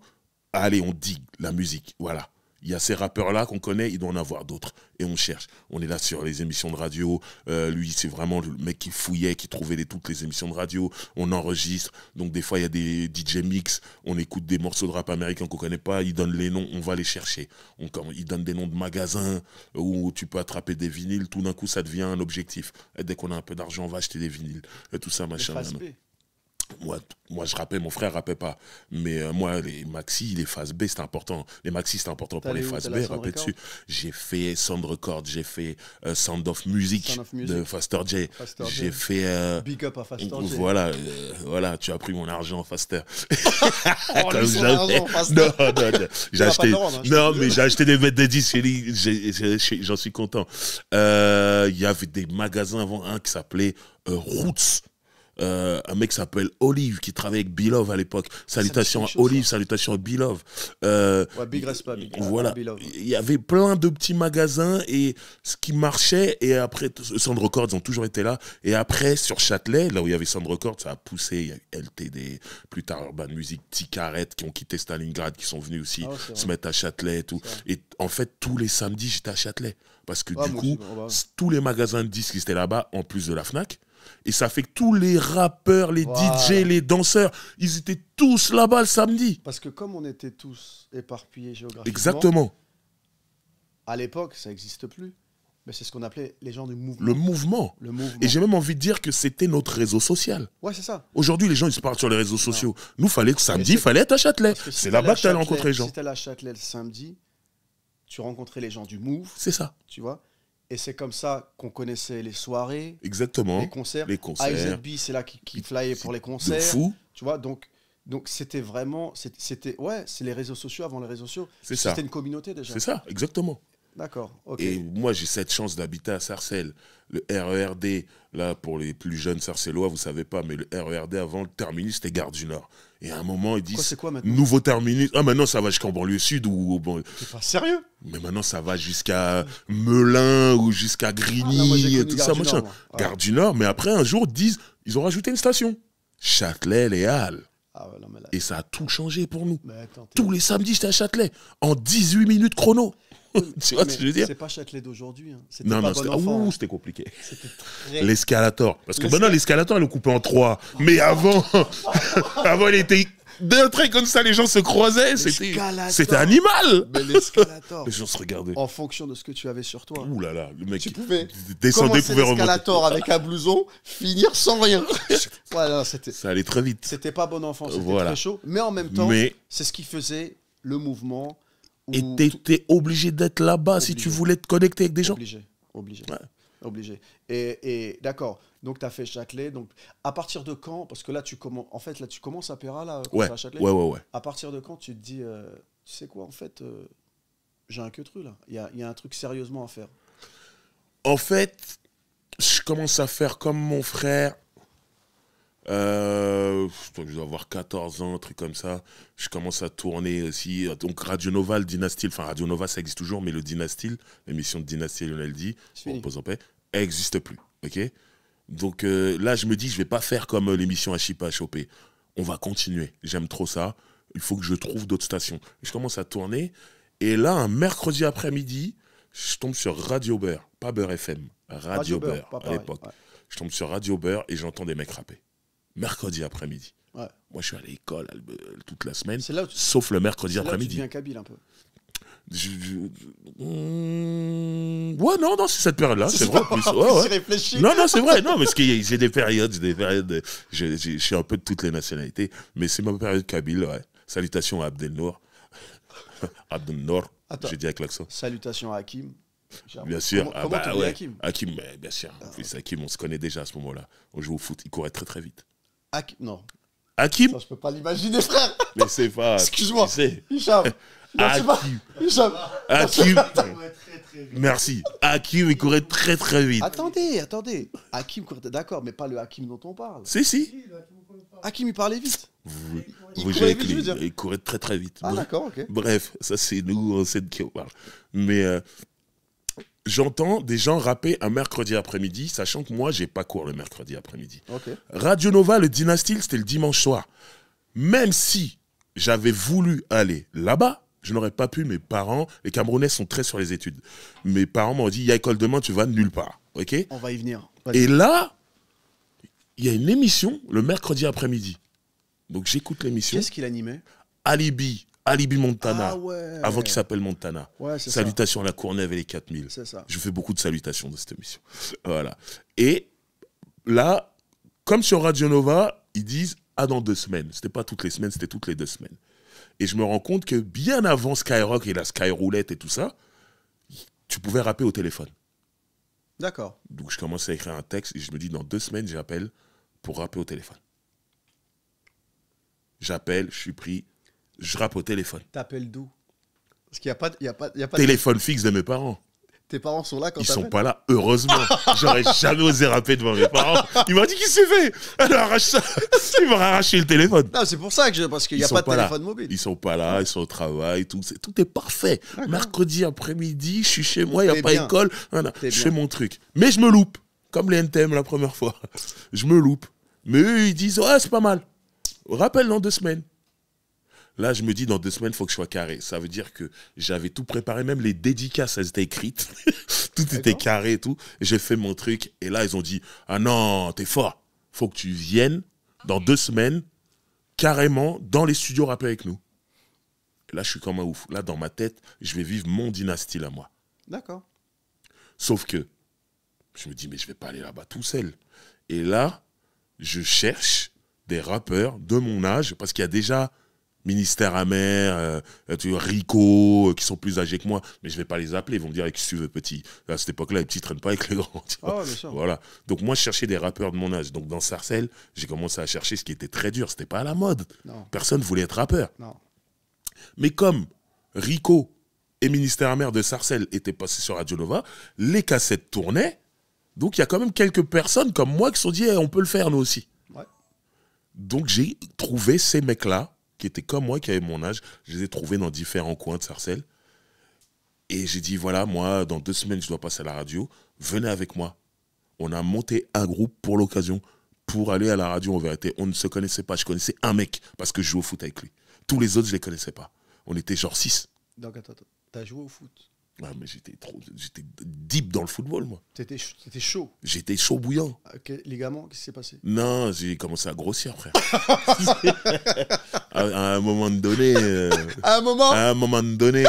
allez, on digue la musique. Voilà. Il y a ces rappeurs-là qu'on connaît, il doit en avoir d'autres. Et on cherche. On est là sur les émissions de radio. Lui, c'est vraiment le mec qui fouillait, qui trouvait toutes les émissions de radio. On enregistre. Donc, des fois, il y a des DJ mix. On écoute des morceaux de rap américain qu'on connaît pas. Il donne les noms. On va les chercher. Il donne des noms de magasins où tu peux attraper des vinyles. Tout d'un coup, ça devient un objectif. Et dès qu'on a un peu d'argent, on va acheter des vinyles. Et tout ça, machin. Moi, je rappais, mon frère rappait pas. Mais moi, les maxi, les phases B, c'était important. Les maxi, c'était important pour les phases B, rapper dessus. J'ai fait Sound Record, j'ai fait Sound of Music de Faster J. J'ai fait... Big up à Faster J. Voilà, tu as pris mon argent, Faster. Comme jamais. Non. J'ai acheté... Non, mais j'ai acheté des bêtes de disques, j'en suis content. Il y avait des magasins avant, un qui s'appelait Roots. Un mec s'appelle Olive qui travaillait avec Beloved à l'époque. Salutations à Olive, salutations à Beloved. Big respect. Voilà. Il y avait plein de petits magasins et ce qui marchait. Et après, Sound Records ont toujours été là. Et après, sur Châtelet, là où il y avait Sound Records, ça a poussé. Il y a eu LTD, plus tard Urban Music, Ticaret qui ont quitté Stalingrad, qui sont venus aussi se mettre à Châtelet et tout. Et en fait, tous les samedis, j'étais à Châtelet. Parce que du coup, tous les magasins de disques qui étaient là-bas, en plus de la Fnac, et ça fait que tous les rappeurs, les DJ, les danseurs, ils étaient tous là-bas le samedi. Parce que comme on était tous éparpillés géographiquement, exactement. À l'époque, ça n'existe plus. Mais c'est ce qu'on appelait les gens du mouvement. Le mouvement. Et j'ai même envie de dire que c'était notre réseau social. Ouais, c'est ça. Aujourd'hui, les gens, ils se parlent sur les réseaux sociaux. Nous, samedi, il fallait être à Châtelet. C'est là-bas que tu allais rencontrer les gens. Si tu allais à Châtelet le samedi, tu rencontrais les gens du Move. C'est ça. Tu vois. Et c'est comme ça qu'on connaissait les soirées, exactement, les concerts. IZB, c'est là qui flyait pour les concerts. De fou. Tu vois, donc c'était vraiment, c'est les réseaux sociaux avant les réseaux sociaux. C'est ça. C'était une communauté déjà. C'est ça, exactement. D'accord, ok. Et moi, j'ai cette chance d'habiter à Sarcelles. Le RERD, là, pour les plus jeunes Sarcellois, vous savez pas, mais le RERD, avant, le terminus, c'était Gare du Nord. Et à un moment, ils disent... C'est quoi maintenant ? Nouveau terminus. Ah, maintenant, ça va jusqu'en banlieue sud ou... Bon, t'es pas sérieux ? Mais maintenant, ça va jusqu'à Melun ou jusqu'à Grigny et tout ça, machin. Gare du Nord, mais après, un jour, ils ont rajouté une station. Châtelet, les Halles. Ah ouais, non, mais là... Et ça a tout changé pour nous. Tous les samedis, j'étais à Châtelet. En 18 minutes chrono. Tu vois ce que je veux dire ? C'est pas Châtelet d'aujourd'hui. Hein. C'était compliqué. L'escalator. Parce que maintenant, l'escalator, elle est coupée en 3. Mais avant, il était d'un trait comme ça, les gens se croisaient. C'était animal. Mais l'escalator. Les gens se regardaient. En fonction de ce que tu avais sur toi. Ouh là là, le mec tu pouvais descendait, pouvait remonter. L'escalator avec un blouson, finir sans rien. Voilà, ça allait très vite. C'était pas bon enfant, c'était très chaud. Mais en même temps, c'est ce qui faisait le mouvement. Et t'étais obligé d'être là-bas si tu voulais te connecter avec des gens. Obligé. Et d'accord. Donc tu as fait Châtelet. Donc à partir de quand ? Parce que là tu commences à Péra là. À Châtelet. Ouais. À partir de quand tu te dis, tu sais quoi en fait, j'ai un queutru là. Il y a un truc sérieusement à faire. En fait, je commence à faire comme mon frère. Je dois avoir 14 ans, un truc comme ça. Je commence à tourner aussi. Donc Radio Nova, le Dynastyle, enfin Radio Nova ça existe toujours, mais le Dynastyle, l'émission de Dynasty et Lionel D, repose en paix, elle n'existe plus. Ok. Donc là, je me dis, je vais pas faire comme l'émission Achipa Chopé. On va continuer. J'aime trop ça. Il faut que je trouve d'autres stations. Je commence à tourner. Et là, un mercredi après-midi, je tombe sur Radio Beurre, pas Beurre FM, Radio Beurre à l'époque. Ouais. Je tombe sur Radio Beurre et j'entends des mecs rapper. Mercredi après-midi. Ouais. Moi, je suis à l'école toute la semaine, sauf le mercredi après-midi. Tu deviens kabyle un peu. Ouais, non, c'est cette période-là, c'est vrai. Non, c'est vrai. Non, parce que j'ai des périodes. Je suis un peu de toutes les nationalités, mais c'est ma période kabyle, ouais. Salutations à Abdel Nour. Abdel Nour, j'ai dit avec l'accent. Salutations à Hakim. Bien sûr. Comment tu dis Hakim ? Hakim, bien sûr. Hakim, on se connaît déjà à ce moment-là. On joue au foot, il courait très très vite. Non. Hakim ? Ça, je peux pas l'imaginer, frère. Mais c'est pas... Excuse-moi. Hicham. Hakim. Merci. Hakim, il courait très très vite. Attendez. Hakim courait... D'accord, mais pas le Hakim dont on parle. Si. Hakim, il parlait vite. Il courait très très vite. Ah, d'accord, ok. Bref, ça c'est nous, on sait de qui on parle. Mais j'entends des gens rapper un mercredi après-midi, sachant que moi, j'ai pas cours le mercredi après-midi. Okay. Radio Nova, le Dynastyle, c'était le dimanche soir. Même si j'avais voulu aller là-bas, je n'aurais pas pu. Mes parents, les Camerounais sont très sur les études. Mes parents m'ont dit, il y a école demain, tu vas nulle part. Ok ? On va y venir. Et là, il y a une émission le mercredi après-midi. Donc j'écoute l'émission. Qu'est-ce qu'il animait ? Alibi Montana, avant qu'il s'appelle Montana. Ouais, salutations à la Courneuve et les 4000. C'est ça. Je fais beaucoup de salutations de cette émission. Voilà. Et là, comme sur Radio Nova, ils disent à dans 2 semaines. C'était pas toutes les semaines, c'était toutes les 2 semaines. Et je me rends compte que bien avant Skyrock et la Skyroulette et tout ça, tu pouvais rapper au téléphone. D'accord. Donc je commence à écrire un texte et je me dis dans 2 semaines, j'appelle pour rapper au téléphone. J'appelle, je suis pris, je rappe au téléphone. T'appelles d'où? Parce qu'il n'y a pas, Téléphone fixe de mes parents. Tes parents sont là quand Ils t'appelles? sont pas là, heureusement. J'aurais jamais osé rapper devant mes parents. Ils m'ont dit, qu'est-ce que tu fais? Alors arrache ça. Ils m'ont arraché le téléphone. Non, c'est pour ça que parce qu'il n'y a pas de téléphone mobile. Ils sont pas là, ils sont au travail, tout est parfait. Mercredi après-midi, je suis chez moi, il n'y a pas école. Voilà. Je fais mon truc. Mais je me loupe, comme les NTM la première fois. Je me loupe. Mais eux, ils disent, ouais, c'est pas mal. Rappelle dans 2 semaines. Là, je me dis, dans 2 semaines, il faut que je sois carré. Ça veut dire que j'avais tout préparé, même les dédicaces, elles étaient écrites. Tout était carré et tout. J'ai fait mon truc. Et là, ils ont dit, ah non, t'es fort. Faut que tu viennes dans 2 semaines, carrément, dans les studios rapper avec nous. Et là, je suis comme un ouf. Là, dans ma tête, je vais vivre mon dynastie, là, moi. D'accord. Sauf que, je me dis, mais je vais pas aller là-bas tout seul. Et là, je cherche des rappeurs de mon âge, parce qu'il y a déjà Ministère Amer, Rico, qui sont plus âgés que moi, mais je vais pas les appeler, ils vont me dire, qu'est-ce que tu veux, petit? À cette époque-là, les petits traînent pas avec les grands. Ah ouais, bien sûr. Voilà. Donc moi, je cherchais des rappeurs de mon âge. Donc dans Sarcelles, j'ai commencé à chercher ce qui était très dur. C'était pas à la mode. Non. Personne voulait être rappeur. Non. Mais comme Rico et Ministère Amer de Sarcelles étaient passés sur Radio Nova, les cassettes tournaient. Donc il y a quand même quelques personnes comme moi qui se sont dit, on peut le faire nous aussi. Ouais. Donc j'ai trouvé ces mecs-là, qui étaient comme moi, qui avaient mon âge. Je les ai trouvés dans différents coins de Sarcelles. Et j'ai dit, voilà, moi, dans 2 semaines, je dois passer à la radio. Venez avec moi. On a monté un groupe pour l'occasion, pour aller à la radio en vérité. On ne se connaissait pas. Je connaissais un mec, parce que je jouais au foot avec lui. Tous les autres, je ne les connaissais pas. On était genre 6. Donc attends, t'as joué au foot? Ouais, mais j'étais deep dans le football, moi. T'étais chaud. J'étais chaud bouillant. Ligament, qu'est-ce qui s'est passé? Non, j'ai commencé à grossir, frère. à un moment donné... À un moment donné,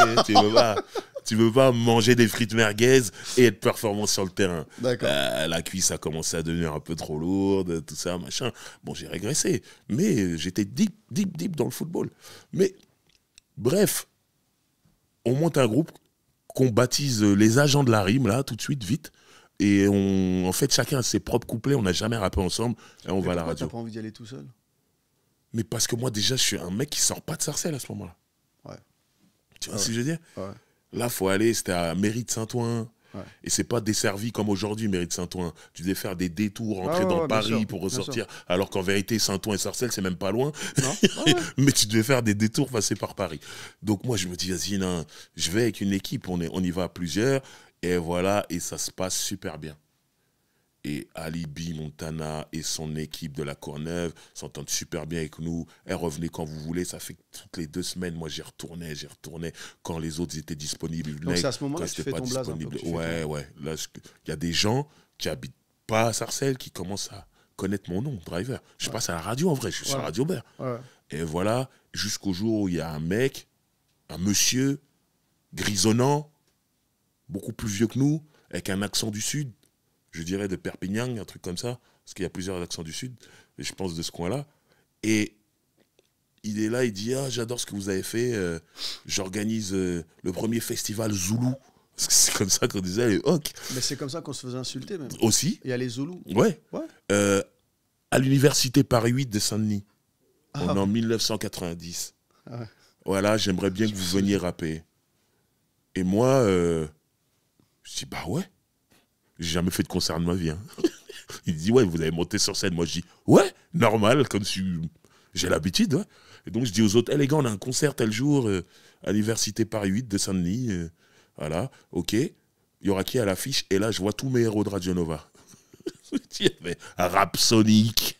tu veux pas manger des frites merguez et être performant sur le terrain. D'accord. La cuisse a commencé à devenir un peu trop lourde, tout ça, machin. Bon, j'ai régressé, mais j'étais deep dans le football. Mais, bref, on monte un groupe qu'on baptise les agents de la rime, là, tout de suite, vite. Et en fait, chacun a ses propres couplets, on n'a jamais rappé ensemble, et on va à la radio. T'as pas envie d'y aller tout seul? Mais parce que moi, déjà, je suis un mec qui sort pas de Sarcelles à ce moment-là. Ouais. Tu vois ce que je veux dire? Ouais. Là, faut aller, c'était à Mairie de Saint-Ouen. Ouais. Et c'est pas desservi comme aujourd'hui, Mairie de Saint-Ouen. Tu devais faire des détours, rentrer dans Paris pour ressortir. Alors qu'en vérité, Saint-Ouen et Sarcelles, c'est même pas loin. Non. Mais tu devais faire des détours, passer par Paris. Donc moi, je me dis, vas-y, non, je vais avec une équipe, on y va à plusieurs. Et voilà, et ça se passe super bien. Et Ali B. Montana et son équipe de la Courneuve s'entendent super bien avec nous. Elle revenait quand vous voulez. Ça fait que toutes les 2 semaines, moi, j'y retournais. Quand les autres étaient disponibles. Donc c'est à ce moment-là que tu fais ton blaze un peu. Ouais. Là, il y a des gens qui habitent pas à Sarcelles qui commencent à connaître mon nom, Driver. Je passe à la radio, en vrai. Je suis sur Radio Bear. Ouais. Et voilà, jusqu'au jour où il y a un mec, un monsieur, grisonnant, beaucoup plus vieux que nous, avec un accent du Sud. Je dirais de Perpignan, un truc comme ça, parce qu'il y a plusieurs accents du Sud, et je pense de ce coin-là. Et il est là, il dit, ah, j'adore ce que vous avez fait, j'organise le premier festival Zoulou. Parce que c'est comme ça qu'on disait à l'époque. Mais c'est comme ça qu'on se faisait insulter même. Aussi. Il y a les Zoulous. Ouais. À l'université Paris 8 de Saint-Denis, en 1990. Ah ouais. Voilà, j'aimerais bien que vous veniez rapper. Et moi, je dis, bah ouais. J'ai jamais fait de concert de ma vie. Hein. Il dit, ouais, vous avez monté sur scène. Moi, je dis, ouais, normal, comme si j'ai l'habitude. Ouais. Et donc, je dis aux autres, les gars, on a un concert tel jour à l'université Paris 8 de Saint-Denis. Voilà, ok. Il y aura qui à l'affiche? Et là, je vois tous mes héros de Radio Nova. Il y avait Rap Sonic,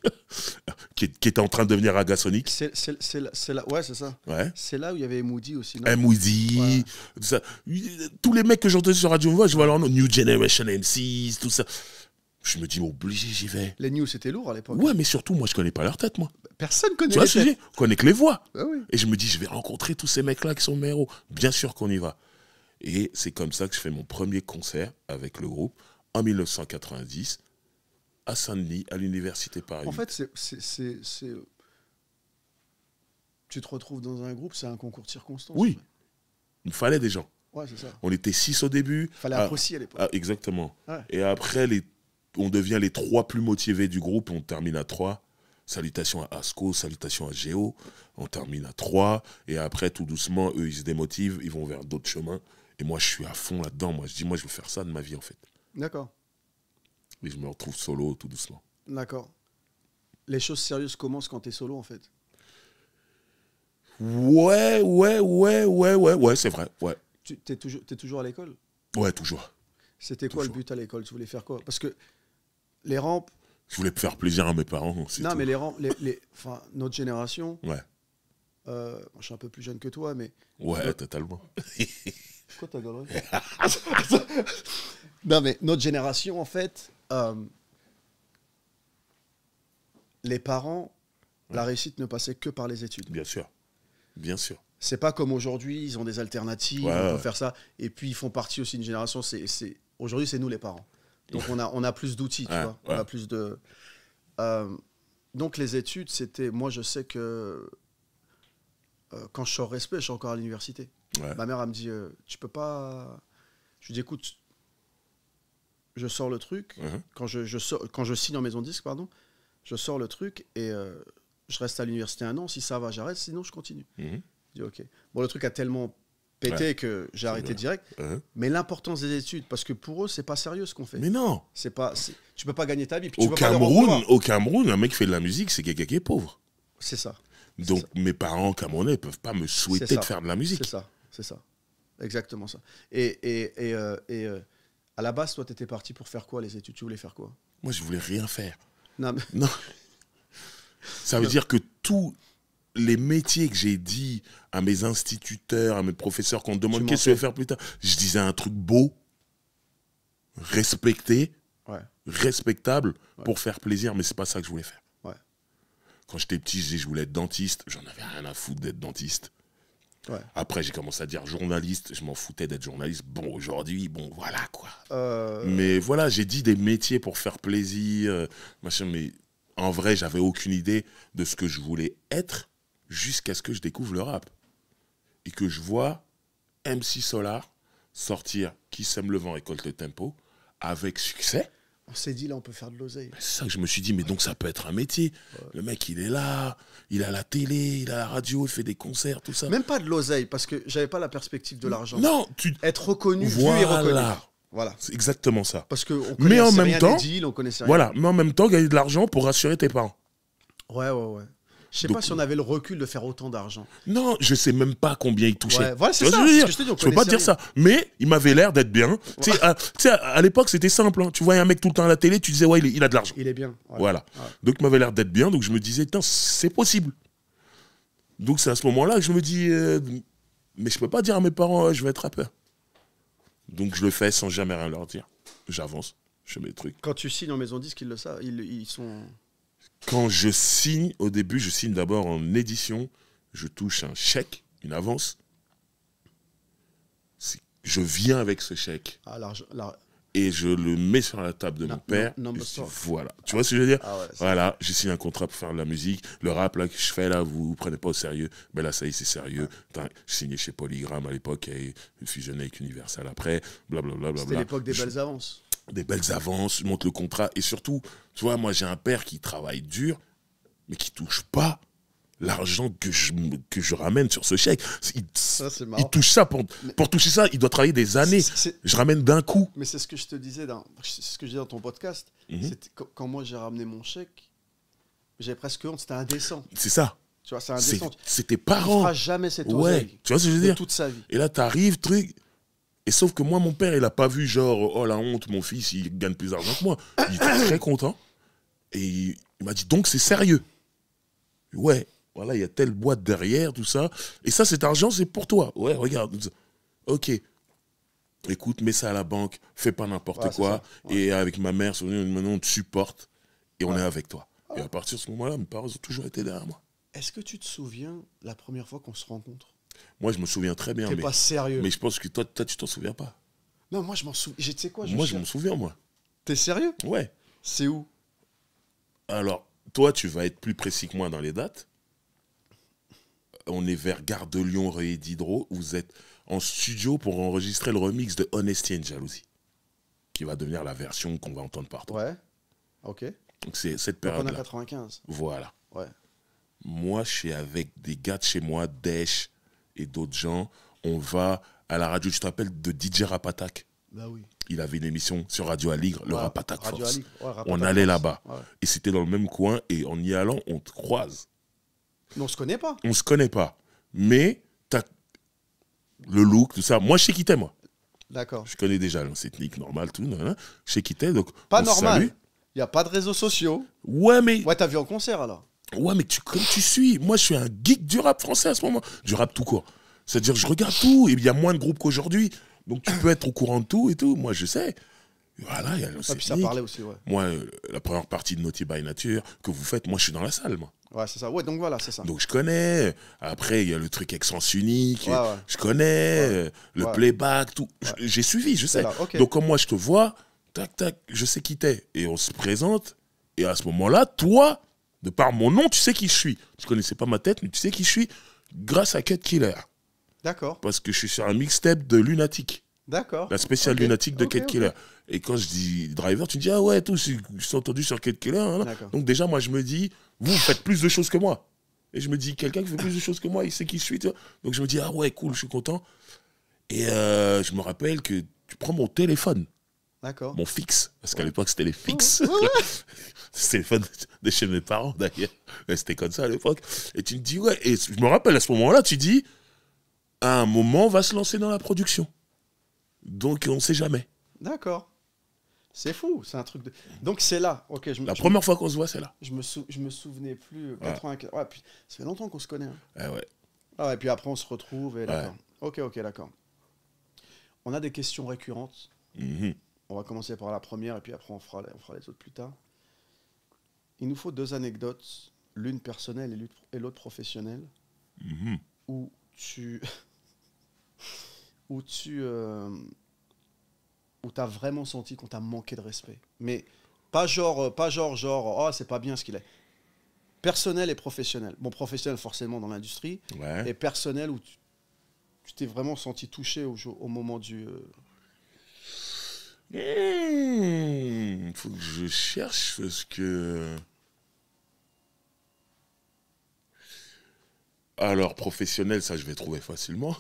qui était en train de devenir Agasonic. C'est là, ouais, c'est ça. Ouais. C'est là où il y avait Moody aussi. Moody, tout ça. Tous les mecs que j'entendais sur Radio Nova, je vois leur nom, New Generation MCs, tout ça. Je me dis, obligé, j'y vais. Les News, c'était lourd à l'époque. Ouais, mais surtout, moi, je connais pas leur tête, moi. Personne connaît les têtes. On connaît que les voix. Ah oui. Et je me dis, je vais rencontrer tous ces mecs-là qui sont mes héros. Bien sûr qu'on y va. Et c'est comme ça que je fais mon premier concert avec le groupe, en 1990, à Saint-Denis, à l'université Paris. En fait, tu te retrouves dans un groupe, c'est un concours de circonstances. Oui, il me fallait des gens. Ouais, c'est ça. On était 6 au début. Il fallait apprécier à l'époque. Exactement. Ouais. Et après, on devient les 3 plus motivés du groupe, on termine à 3. Salutations à Asco, salutations à Géo, on termine à 3. Et après, tout doucement, eux, ils se démotivent, ils vont vers d'autres chemins. Et moi, je suis à fond là-dedans. Moi, je dis, moi, je veux faire ça de ma vie, en fait. D'accord. Et je me retrouve solo, tout doucement. D'accord. Les choses sérieuses commencent quand tu es solo, en fait. Ouais, c'est vrai, ouais. T'es toujours à l'école? Ouais, toujours. C'était quoi le but à l'école? Tu voulais faire quoi? Parce que les rampes... Je voulais faire plaisir à mes parents. Non, tout. mais les rampes... Enfin, notre génération... Ouais. Je suis un peu plus jeune que toi, mais... Ouais, totalement. Quoi ta galerie? Non, mais notre génération, en fait... les parents, la réussite ne passait que par les études. Bien sûr. Bien sûr. C'est pas comme aujourd'hui, ils ont des alternatives, Ouais. on peut faire ça. Et puis, ils font partie aussi d'une génération. Aujourd'hui, c'est nous les parents. Donc, on a plus d'outils, tu vois. On a plus de... donc, les études, c'était... Moi, je sais que quand je sors respect, je suis encore à l'université. Ouais. Ma mère, elle me dit, tu peux pas... Je lui dis, écoute, je sors le truc. Quand je signe en maison de disque, pardon, je sors le truc et je reste à l'université 1 an. Si ça va, j'arrête. Sinon, je continue. Je dis, OK. Bon, le truc a tellement pété que j'ai arrêté direct. Mais l'importance des études, parce que pour eux, c'est pas sérieux ce qu'on fait. Mais non. Tu peux pas gagner ta vie. Puis Au Cameroun, un mec qui fait de la musique, c'est quelqu'un qui est pauvre. C'est ça. Donc, mes parents camerounais ne peuvent pas me souhaiter de faire de la musique. C'est ça. Exactement ça. Et à la base, toi, tu étais parti pour faire quoi, les études? Tu voulais faire quoi? Moi, je voulais rien faire. Non. Ça veut dire que tous les métiers que j'ai dit à mes instituteurs, à mes professeurs, qu'on me demande qu'est-ce que tu veux faire plus tard, je disais un truc beau, respecté, respectable, pour faire plaisir, mais c'est pas ça que je voulais faire. Quand j'étais petit, je disais que je voulais être dentiste, j'en avais rien à foutre d'être dentiste. Après, j'ai commencé à dire journaliste, je m'en foutais d'être journaliste. Bon, aujourd'hui, bon, voilà quoi. Mais voilà, j'ai dit des métiers pour faire plaisir, machin, mais en vrai, j'avais aucune idée de ce que je voulais être jusqu'à ce que je découvre le rap. Et que je vois MC Solar sortir Qui sème le vent récolte le tempo avec succès. On s'est dit, là, on peut faire de l'oseille. C'est ça que je me suis dit, mais donc ça peut être un métier. Le mec, il est là, il a la télé, il a la radio, il fait des concerts, tout ça. Même pas de l'oseille, parce que j'avais pas la perspective de l'argent. Non, être reconnu, vu et reconnu. Voilà. C'est exactement ça. Parce qu'on connaissait rien des deals, on connaissait rien. Voilà, mais en même temps, gagner de l'argent pour rassurer tes parents. Ouais. Je sais pas si on avait le recul de faire autant d'argent. Non, je sais même pas combien il touchait. Voilà, c'est ça. Je peux pas te dire ça. Mais il m'avait l'air d'être bien. Tu sais, à l'époque, c'était simple. Hein. Tu voyais un mec tout le temps à la télé, tu disais, ouais, il a de l'argent. Il est bien. Voilà. Donc, il m'avait l'air d'être bien. Donc, je me disais, c'est possible. Donc, c'est à ce moment-là que je me dis, mais je peux pas dire à mes parents, je vais être rappeur. Donc, je le fais sans jamais rien leur dire. J'avance, je fais mes trucs. Quand tu signes en maison de disque, ils le savent. Ils sont... Quand je signe, au début, je signe d'abord en édition. Je touche un chèque, une avance. Je viens avec ce chèque. Et je le mets sur la table de mon père. Voilà. Tu vois ce que je veux dire? Voilà, j'ai signé un contrat pour faire de la musique. Le rap là, que je fais, là, vous ne prenez pas au sérieux. Ben là, ça y est, c'est sérieux. J'ai signé chez Polygram à l'époque et fusionné avec Universal après. Blablabla. C'était l'époque des belles avances. Des belles avances, je monte le contrat. Et surtout, tu vois, moi, j'ai un père qui travaille dur, mais qui touche pas l'argent que je ramène sur ce chèque. Il touche ça, pour toucher ça, il doit travailler des années. Je ramène d'un coup. Mais c'est ce que je te disais dans ton podcast. Quand moi, j'ai ramené mon chèque, j'avais presque honte, c'était indécent. C'est ça. Tu vois, c'est indécent. C'est tes parents. Il fera jamais cette oseille. Tu vois ce que je veux dire? Toute sa vie. Et là, t'arrives, truc... Et sauf que moi, mon père, il a pas vu genre, oh la honte, mon fils, il gagne plus d'argent que moi. Il était très content. Et il m'a dit, donc c'est sérieux. Ouais, voilà, il y a telle boîte derrière, tout ça. Et ça, cet argent, c'est pour toi. Ouais, regarde. Ok. Écoute, mets ça à la banque, fais pas n'importe quoi. Et avec ma mère, maintenant, on te supporte. Et on est avec toi. Et à partir de ce moment-là, mes parents ont toujours été derrière moi. Est-ce que tu te souviens la première fois qu'on se rencontre? Moi, je me souviens très bien. T'es pas sérieux. Mais je pense que toi tu t'en souviens pas. Non, moi, je m'en souviens. Tu sais quoi? Moi, je m'en souviens, moi. T'es sérieux? Ouais. C'est où? Alors, toi, tu vas être plus précis que moi dans les dates. on est vers Gare de Lyon, Reuillet Diderot. Vous êtes en studio pour enregistrer le remix de Honesty and Jalousie, qui va devenir la version qu'on va entendre partout. Ouais. Ok. Donc c'est cette Donc on période-là. a 95. Voilà. Ouais. Moi, je suis avec des gars de chez moi, Desh et d'autres gens. On va à la radio, tu te rappelles de DJ Rap Attack? Bah oui. Il avait une émission sur Radio Aligre, le Rap Attack Radio Force. Aligre. Ouais, Rap On Attack allait Force. là-bas. Ouais. Et c'était dans le même coin. Et en y allant, on te croise. Mais on se connaît pas. On se connaît pas. Mais t'as le look, tout ça. Moi, je sais qui t'es, moi. D'accord. Je connais déjà l'ancienne technique normale, tout. Je sais qui t'es, donc Pas on se normal. salue. Il n'y a pas de réseaux sociaux. Ouais, mais Ouais, t'as vu en concert alors. ouais, mais comme tu suis, moi je suis un geek du rap français à ce moment, du rap tout court. C'est-à-dire je regarde tout, et il y a moins de groupes qu'aujourd'hui, donc tu peux être au courant de tout et tout. Moi je sais. Voilà, il y a Ah, puis ça l'Océanique. parlait aussi, ouais. Moi, la première partie de Naughty by Nature que vous faites, moi je suis dans la salle, moi. Ouais, c'est ça. Ouais, donc voilà, c'est ça. Donc je connais. Après, il y a le truc avec Sens Unique. Ouais, ouais. Je connais. Le Ouais. playback, tout. Ouais. J'ai suivi, je sais. Là, ok. Donc, comme moi, je te vois, tac, tac, je sais qui t'es. Et on se présente. Et à ce moment-là, toi, de par mon nom, tu sais qui je suis. Tu connaissais pas ma tête, mais tu sais qui je suis grâce à Cut Killer. D'accord. Parce que je suis sur un mixtape de Lunatic. D'accord. La spéciale Ok. Lunatic de Ok, Cut ok. Killer. Et quand je dis driver, tu me dis, ah ouais, tout, je suis entendu sur Cut Killer. Hein, là. D'accord. Donc déjà, moi, je me dis, vous faites plus de choses que moi. Et je me dis, quelqu'un qui fait plus de choses que moi, il sait qui je suis. Tu vois. Donc je me dis, ah ouais, cool, je suis content. Et je me rappelle que tu prends mon téléphone, D'accord. mon fixe, parce qu'à l'époque, c'était les fixes. Ouais, ouais. C'était le téléphone de chez mes parents, d'ailleurs. Mais c'était comme ça à l'époque. Et tu me dis, ouais, et je me rappelle à ce moment-là, tu dis, à un moment, on va se lancer dans la production. Donc on ne sait jamais. D'accord. C'est fou, c'est un truc de... Donc c'est là, ok, La première fois qu'on se voit, c'est là. je me souvenais plus, 95... Ouais, puis ça fait longtemps qu'on se connaît. Hein. Ah ouais. Ah, et puis après on se retrouve, et Ouais. d'accord. Ok, d'accord. On a des questions récurrentes. Mhm. On va commencer par la première, et puis après on fera les autres plus tard. Il nous faut 2 anecdotes, l'une personnelle et l'autre professionnelle, Mhm. où tu... où t'as vraiment senti qu'on t'a manqué de respect. Mais pas genre, oh, c'est pas bien ce qu'il est. Personnel et professionnel. Bon, professionnel forcément dans l'industrie, Ouais. et personnel où tu t'es vraiment senti touché au moment du... Faut que je cherche parce que. Alors, professionnel, ça je vais trouver facilement.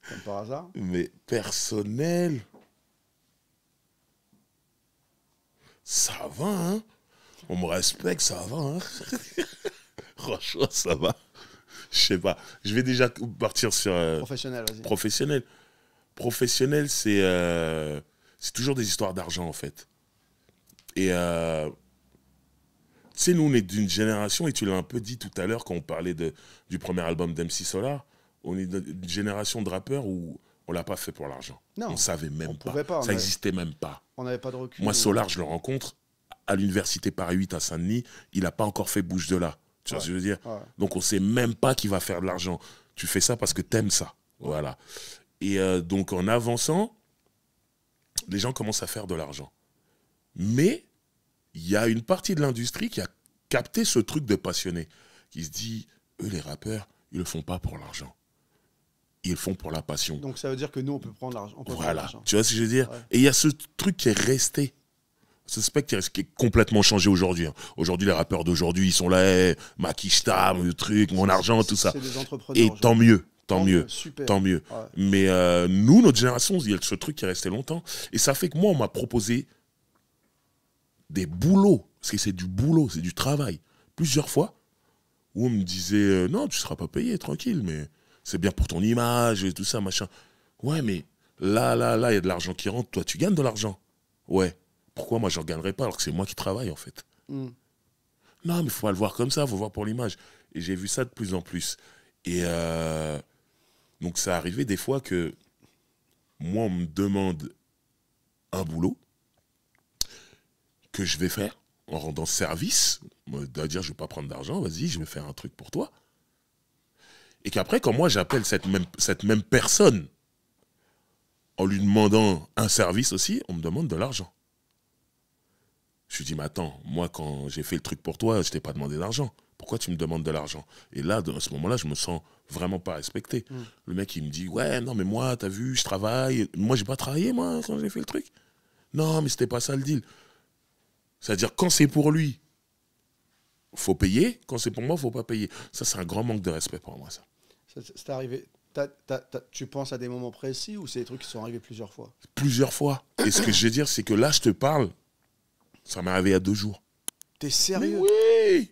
Comme par hasard. Mais personnel. Ça va, hein. On me respecte, ça va, hein. Franchement, ça va. Je sais pas. Je vais déjà partir sur. Professionnel, vas-y. Professionnel. Professionnel, c'est toujours des histoires d'argent, en fait. Et tu sais, nous, on est d'une génération, et tu l'as un peu dit tout à l'heure quand on parlait du premier album d'MC Solar, on est d'une génération de rappeurs où on l'a pas fait pour l'argent. Non, On savait même on pas. pouvait pas, on Ça avait- n'existait même pas. On n'avait pas de recul. Moi, Solar, je le rencontre à l'université Paris 8 à Saint-Denis, il n'a pas encore fait bouge de là. Tu vois ce que je veux dire? Ouais. Donc on sait même pas qu'il va faire de l'argent. Tu fais ça parce que t'aimes ça. Voilà. Et donc en avançant, les gens commencent à faire de l'argent. Mais il y a une partie de l'industrie qui a capté ce truc de passionné, qui se dit, eux les rappeurs, ils le font pas pour l'argent. Ils le font pour la passion. Donc ça veut dire que nous, on peut prendre l'argent. on peut prendre Voilà. l'argent. Tu vois ce que je veux dire? Ouais. Et il y a ce truc qui est resté. Ce spectre qui est complètement changé aujourd'hui. Hein. Aujourd'hui, les rappeurs d'aujourd'hui, ils sont là, hey, Makishta, le truc, mon argent, tout ça. C'est des entrepreneurs. Et genre. tant mieux, tant mieux, Super. tant mieux. Ouais. Mais nous, notre génération, il y a ce truc qui est resté longtemps. Et ça fait que moi, on m'a proposé des boulots. Parce que c'est du boulot, c'est du travail. Plusieurs fois, où on me disait, non, tu ne seras pas payé, tranquille, mais c'est bien pour ton image et tout ça, machin. Ouais, mais là, il y a de l'argent qui rentre. Toi, tu gagnes de l'argent. Ouais. Pourquoi moi, je n'en gagnerais pas alors que c'est moi qui travaille, en fait? Mm. Non, mais il faut pas le voir comme ça, il faut voir pour l'image. Et j'ai vu ça de plus en plus. Et donc, ça arrivait des fois que moi, on me demande un boulot que je vais faire en rendant service. C'est-à-dire, je ne vais pas prendre d'argent, vas-y, je vais faire un truc pour toi. Et qu'après, quand moi, j'appelle cette même personne en lui demandant un service aussi, on me demande de l'argent. Je lui dis, mais attends, moi, quand j'ai fait le truc pour toi, je t'ai pas demandé d'argent. Pourquoi tu me demandes de l'argent? Et là, à ce moment-là, je me sens vraiment pas respecté. Le mec, il me dit, ouais, non, mais moi, t'as vu, je travaille. Moi, j'ai pas travaillé, moi, quand j'ai fait le truc. Non, mais c'était pas ça le deal. C'est-à-dire, quand c'est pour lui, faut payer. Quand c'est pour moi, faut pas payer. Ça, c'est un grand manque de respect pour moi, ça. C'est arrivé. Tu penses à des moments précis ou c'est des trucs qui sont arrivés plusieurs fois? Plusieurs fois. Et ce que je veux dire, c'est que là, je te parle, ça m'est arrivé il y a 2 jours. T'es sérieux? Mais oui!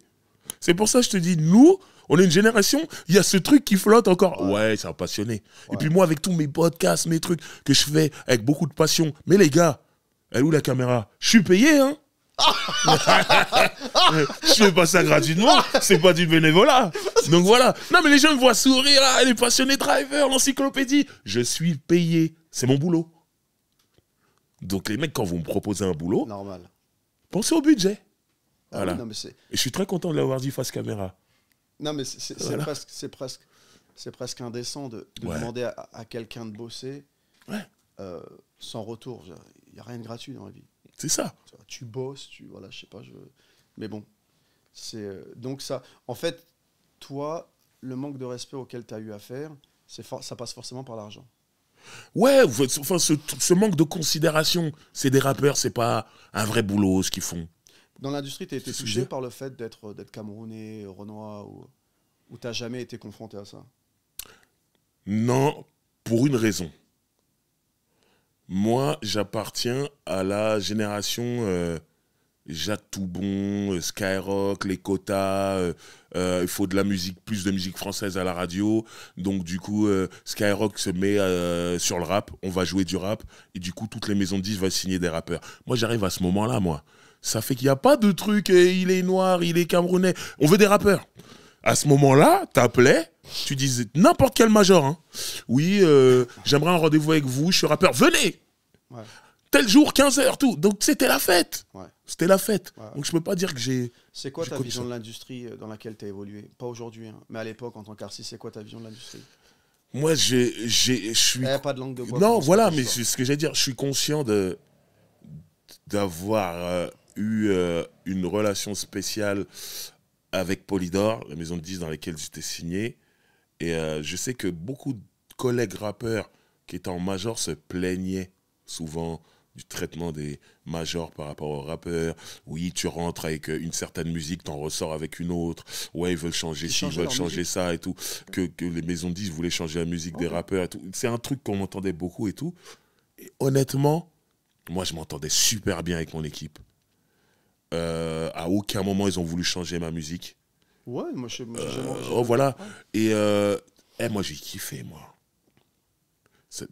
C'est pour ça que je te dis, nous, on est une génération, il y a ce truc qui flotte encore. Ouais, c'est un passionné. Ouais. Et puis moi, avec tous mes podcasts, mes trucs que je fais avec beaucoup de passion. Mais les gars, elle est où la caméra? Je suis payé, hein? Je fais pas ça gratuitement, c'est pas du bénévolat. Donc voilà. Non, mais les gens me voient sourire, là, les passionnés driver, l'encyclopédie. Je suis payé. C'est mon boulot. Donc les mecs, quand vous me proposez un boulot, normal, pensez au budget. Ah voilà. oui, non, et je suis très content de l'avoir dit face caméra. Non, mais c'est presque indécent de demander à quelqu'un de bosser sans retour. Il n'y a rien de gratuit dans la vie. C'est ça. Tu bosses, voilà, je sais pas. Mais bon, c'est donc ça. En fait, toi, le manque de respect auquel tu as eu affaire, ça passe forcément par l'argent. Ouais, enfin, ce manque de considération, c'est des rappeurs, c'est pas un vrai boulot ce qu'ils font. Dans l'industrie, tu as été touché par le fait d'être camerounais, renois, ou tu n'as jamais été confronté à ça? Non, pour une raison. Moi, j'appartiens à la génération Jacques Toubon, Skyrock, les quotas, il faut de la musique, plus de musique française à la radio. Donc du coup, Skyrock se met sur le rap, on va jouer du rap, et du coup, toutes les maisons de disques vont signer des rappeurs. Moi, j'arrive à ce moment-là, moi. Ça fait qu'il n'y a pas de truc, il est noir, il est camerounais. On veut des rappeurs. À ce moment-là, t'appelais, tu disais n'importe quel major. Hein. Oui, j'aimerais un rendez-vous avec vous, je suis rappeur. Venez tel jour, 15h, tout. Donc c'était la fête. C'était la fête. Donc je peux pas dire que j'ai... C'est quoi ta vision de l'industrie dans laquelle tu as évolué? Pas aujourd'hui, hein, mais à l'époque, en tant qu'artiste, c'est quoi ta vision de l'industrie? Moi, je suis... pas de langue de bois. Non, voilà, mais ce que j'allais dire, je suis conscient d'avoir eu une relation spéciale avec Polydor, la maison de disques dans laquelle j'étais signé. Et je sais que beaucoup de collègues rappeurs qui étaient en major se plaignaient souvent du traitement des majors par rapport aux rappeurs. Oui, tu rentres avec une certaine musique, t'en ressors avec une autre. Ouais, ils veulent changer ci, ils veulent changer ça et tout. Que les maisons de disques voulaient changer la musique des rappeurs et tout. C'est un truc qu'on entendait beaucoup et tout. Et honnêtement, moi, je m'entendais super bien avec mon équipe. À aucun moment, ils ont voulu changer ma musique. Ouais, moi, voilà. Et moi, j'ai kiffé, moi.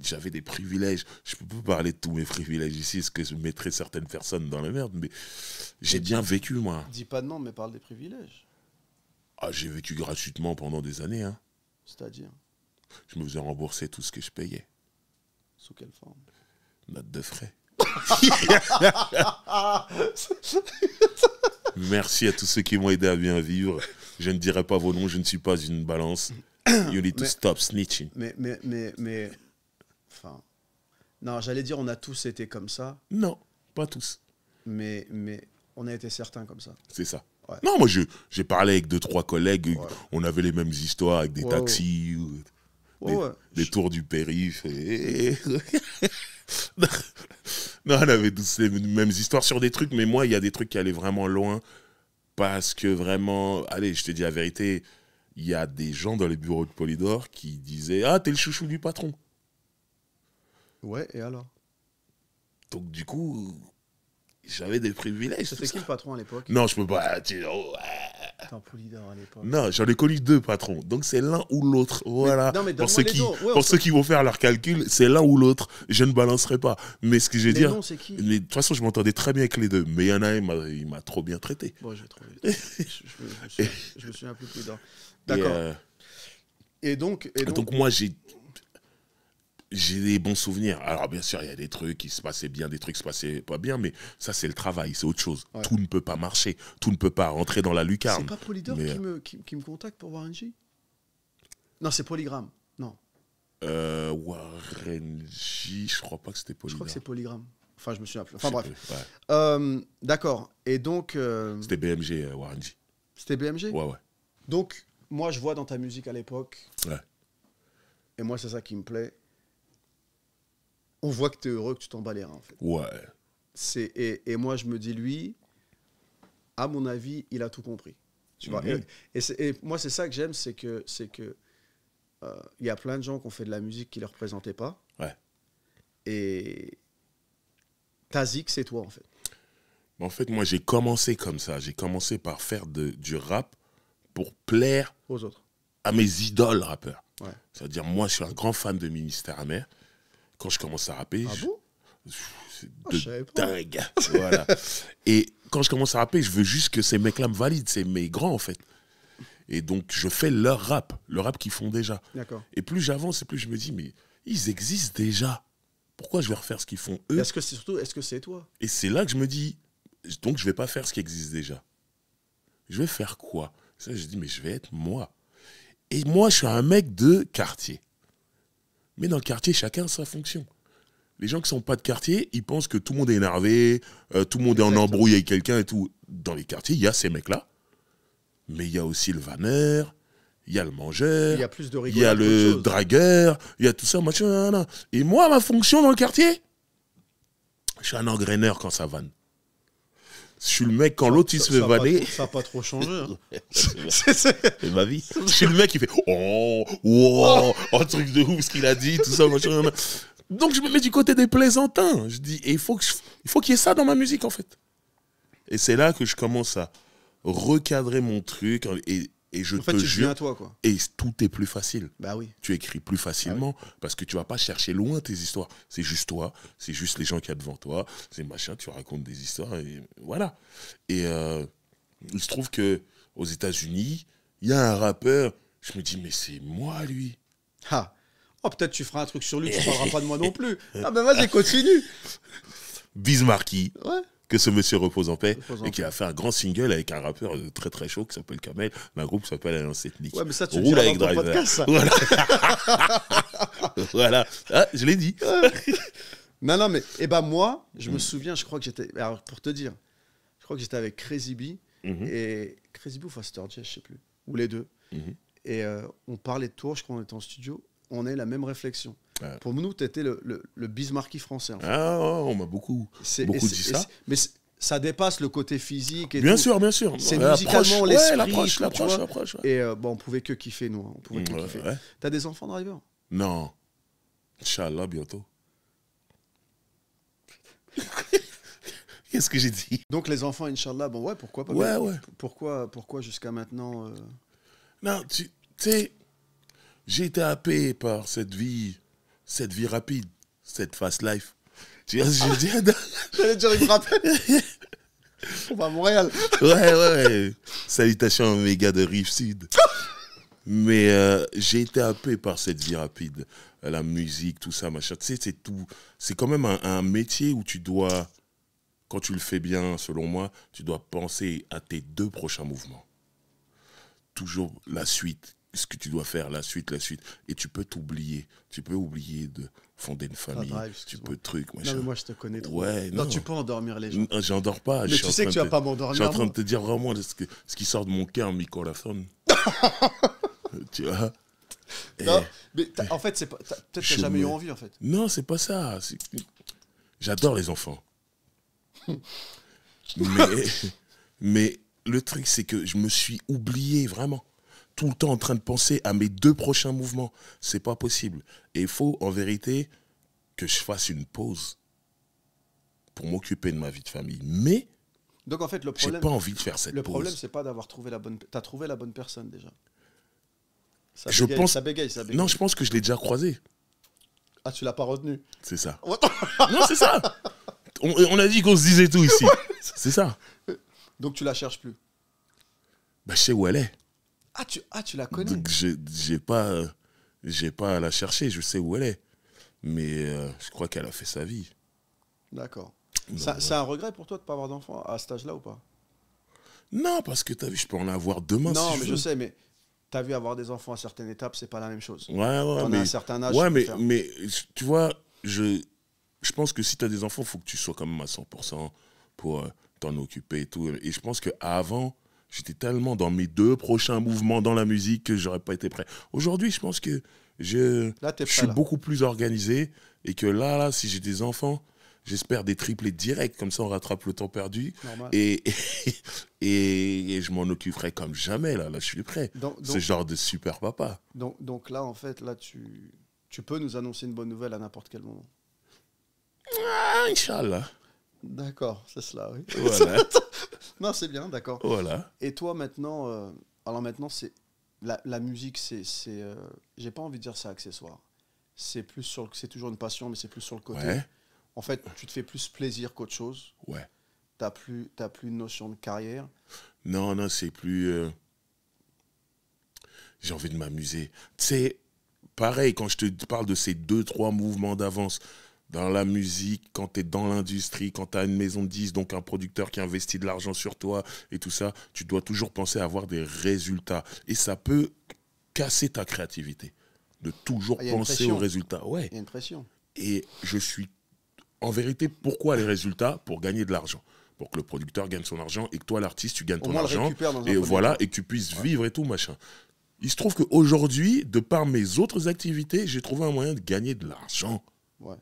J'avais des privilèges. Je peux pas parler de tous mes privilèges ici, parce que je mettrais certaines personnes dans la merde, mais j'ai bien vécu, moi. Dis pas de nom, mais parle des privilèges. Ah, j'ai vécu gratuitement pendant des années. Hein. C'est-à-dire? Je me faisais rembourser tout ce que je payais. Sous quelle forme? Note de frais. Merci à tous ceux qui m'ont aidé à bien vivre. Je ne dirai pas vos noms, je ne suis pas une balance. You need to stop snitching. Mais enfin, non, j'allais dire on a tous été comme ça. Non, pas tous. Mais on a été certains comme ça. C'est ça. Ouais. Non, moi j'ai parlé avec 2-3 collègues, on avait les mêmes histoires avec des taxis, des tours du périph'. Non, on avait tous les mêmes histoires sur des trucs, mais moi, il y a des trucs qui allaient vraiment loin, parce que vraiment, allez, je te dis la vérité, il y a des gens dans les bureaux de Polydor qui disaient « Ah, t'es le chouchou du patron ». Ouais, et alors? Donc du coup, j'avais des privilèges. C'était qui le patron à l'époque? Non, je peux pas... Attends, Polydor à l'époque. Non, j'en ai connu 2 patrons. Donc c'est l'un ou l'autre. Voilà. Mais pour ceux qui vont faire leur calcul, c'est l'un ou l'autre. Je ne balancerai pas. Mais ce que je veux dire... Noms, c'est qui? De toute façon, je m'entendais très bien avec les 2. Mais il y en a un, il m'a trop bien traité. Bon, j'ai trouvé. je me souviens plus Polydor. D'accord. Et donc, moi, j'ai des bons souvenirs. Alors, bien sûr, il y a des trucs qui se passaient bien, des trucs qui se passaient pas bien, mais ça, c'est le travail, c'est autre chose. Ouais. Tout ne peut pas marcher, tout ne peut pas rentrer dans la lucarne. C'est pas Polydor qui me contacte pour Warren G? Non, c'est Polygram. Non. Warren G, je crois pas que c'était Polydor. Je crois que c'est Polygram. Enfin, je me souviens plus. Enfin, bref. Ouais. D'accord. Et donc... C'était BMG, Warren G. C'était BMG? Ouais. Donc, moi, je vois dans ta musique à l'époque, Ouais. et moi, c'est ça qui me plaît, on voit que tu es heureux, que tu t'en bats les reins, en fait. Ouais. Et moi, je me dis, lui, à mon avis, il a tout compris. Tu vois. Et moi, c'est ça que j'aime, c'est que y a plein de gens qui ont fait de la musique qui ne les représentaient pas. Ouais. Et Tazik, c'est toi, en fait. En fait, moi, j'ai commencé comme ça. J'ai commencé par faire du rap pour plaire Aux autres. à mes idoles rappeurs. Ouais. C'est-à-dire, moi, je suis un grand fan de Ministère Amer. Quand je commence à rapper, Ah bon? c'est je savais pas. dingue. Voilà. Et quand je commence à rapper, je veux juste que ces mecs-là me valident. C'est mes grands, en fait. Et donc, je fais leur rap qu'ils font déjà. D'accord. Et plus j'avance, et plus je me dis, mais ils existent déjà. Pourquoi je vais refaire ce qu'ils font eux? Est-ce que c'est toi? Et c'est là que je me dis, donc je vais pas faire ce qui existe déjà. Je vais faire quoi? Ça, je dis, mais je vais être moi. Et moi, je suis un mec de quartier. Mais dans le quartier, chacun a sa fonction. Les gens qui sont pas de quartier, ils pensent que tout le monde est énervé, tout le monde est en embrouille avec quelqu'un et tout. Dans les quartiers, il y a ces mecs-là. Mais il y a aussi le vanneur, il y a le mangeur, Il y a plus de il y a le dragueur, il y a tout ça, machin. Et moi, ma fonction dans le quartier, je suis un engraineur quand ça vanne. Je suis le mec, quand l'autre il se fait vanner. Ça n'a pas trop changé. Hein. C'est ma vie. Je suis le mec qui fait oh, un truc de ouf ce qu'il a dit, tout ça, machin. Donc je me mets du côté des plaisantins. Je dis, et il faut qu'il y ait ça dans ma musique en fait. Et c'est là que je commence à recadrer mon truc et je te jure. À toi, quoi. Et tout est plus facile. Bah oui. Tu écris plus facilement parce que tu vas pas chercher loin tes histoires. C'est juste toi, c'est juste les gens qu'il y a devant toi, c'est machin, tu racontes des histoires et voilà. Et il se trouve que aux États-Unis, il y a un rappeur, je me dis mais c'est moi lui. Ah. Oh, peut-être tu feras un truc sur lui, tu parleras pas de moi non plus. Ah ben vas-y, continue. Bismarcky. Ouais. Que ce monsieur repose en paix et qui a fait un grand single avec un rappeur très très chaud qui s'appelle Kamel, d'un groupe qui s'appelle Alliance Ethnique. Ouais, mais ça tu roule avec dans ton Driver. podcast, ça. Voilà. Voilà. Ah, je l'ai dit. Non, mais moi, je me souviens, je crois que j'étais. Alors, pour te dire, je crois que j'étais avec Crazy B et Crazy B ou Faster J, je sais plus. Ou les deux. Et on parlait de toi, je crois qu'on était en studio. On a eu la même réflexion. Ouais. Pour nous, tu étais le Bismarcky français. En fait. Ah, on m'a beaucoup dit ça. Mais ça dépasse le côté physique. Et bien tout. sûr, bien sûr. C'est musicalement l'esprit. L'approche. Ouais. Et bon, on pouvait que kiffer, nous. On pouvait que kiffer. Ouais. T'as des enfants, Driver? Non. Inch'Allah, bientôt. Qu'est-ce que j'ai dit? Donc, les enfants, Inch'Allah, bon, ouais, pourquoi pas? Ouais. Pourquoi jusqu'à maintenant Non, tu sais, j'ai été happé par cette vie rapide, cette fast life. Tu vois ce que je veux dire? J'allais dire une rappel. On va à Montréal. Ouais. Salutations à mes gars de Rive-Sud. Mais j'ai été happé par cette vie rapide. La musique, tout ça, machin. Tu sais, c'est tout. C'est quand même un métier où tu dois, quand tu le fais bien, selon moi, tu dois penser à tes 2 prochains mouvements. Toujours la suite. Ce que tu dois faire, la suite. Et tu peux t'oublier. Tu peux oublier de fonder une famille. Tu peux truc, machin. Non, mais moi, je te connais trop. Ouais, non. Tu peux endormir les gens. J'endors pas. Mais tu sais que tu vas pas m'endormir. Je suis en train de te dire vraiment ce qui sort de mon cœur, mi corazón. Tu vois? Non, mais en fait, c'est pas. Peut-être que t'as jamais eu envie, en fait. Non, c'est pas ça. J'adore les enfants. mais le truc, c'est que je me suis oublié, vraiment. Tout le temps en train de penser à mes 2 prochains mouvements. C'est pas possible. Et il faut, en vérité, que je fasse une pause pour m'occuper de ma vie de famille. Mais, donc, en fait, le problème, j'ai pas envie de faire cette pause. Le problème, c'est pas d'avoir trouvé la bonne... T'as trouvé la bonne personne, déjà. Ça bégaye. Non, je pense que je l'ai déjà croisé. Ah, tu l'as pas retenu? C'est ça. Non, c'est ça. On a dit qu'on se disait tout ici. C'est ça. Donc, tu la cherches plus? Bah, je sais où elle est. Ah, tu la connais? Donc, j'ai pas à la chercher, je sais où elle est. Mais je crois qu'elle a fait sa vie. D'accord. C'est un regret pour toi de ne pas avoir d'enfant à cet âge-là ou pas? Non, parce que t'as vu, je peux en avoir demain. Non, si mais je sais, mais t'as vu, avoir des enfants à certaines étapes, c'est pas la même chose. Ouais, T'en as un certain âge. Ouais, mais tu vois, je pense que si t'as des enfants, il faut que tu sois quand même à 100% pour t'en occuper et tout. Et je pense qu'avant, J'étais tellement dans mes 2 prochains mouvements dans la musique que j'aurais pas été prêt. Aujourd'hui, je pense que je suis beaucoup plus organisé et que là, si j'ai des enfants, j'espère des triplés directs, comme ça on rattrape le temps perdu. Et je m'en occuperai comme jamais, là je suis prêt. Ce genre de super papa. Donc là, en fait, là tu peux nous annoncer une bonne nouvelle à n'importe quel moment. Ah, Inch'Allah. D'accord, c'est cela, oui. Voilà. Non, c'est bien, d'accord. Voilà. Et toi, maintenant, alors maintenant, c'est la musique, j'ai pas envie de dire c'est accessoire. C'est toujours une passion, mais c'est plus sur le côté. Ouais. En fait, tu te fais plus plaisir qu'autre chose. Ouais. T'as plus une notion de carrière. Non, c'est plus... J'ai envie de m'amuser. Tu sais, pareil, quand je te parle de ces 2-3 mouvements d'avance dans la musique, quand tu es dans l'industrie, quand tu as une maison de 10, donc un producteur qui investit de l'argent sur toi et tout ça, tu dois toujours penser à avoir des résultats. Et ça peut casser ta créativité, de toujours penser aux résultats. Ouais. Il y a une pression. Et je suis... En vérité, pourquoi les résultats? Pour gagner de l'argent. Pour que le producteur gagne son argent et que toi, l'artiste, tu gagnes ton argent. Et voilà, et que tu puisses vivre et tout, machin. Il se trouve qu'aujourd'hui, de par mes autres activités, j'ai trouvé un moyen de gagner de l'argent. Ouais.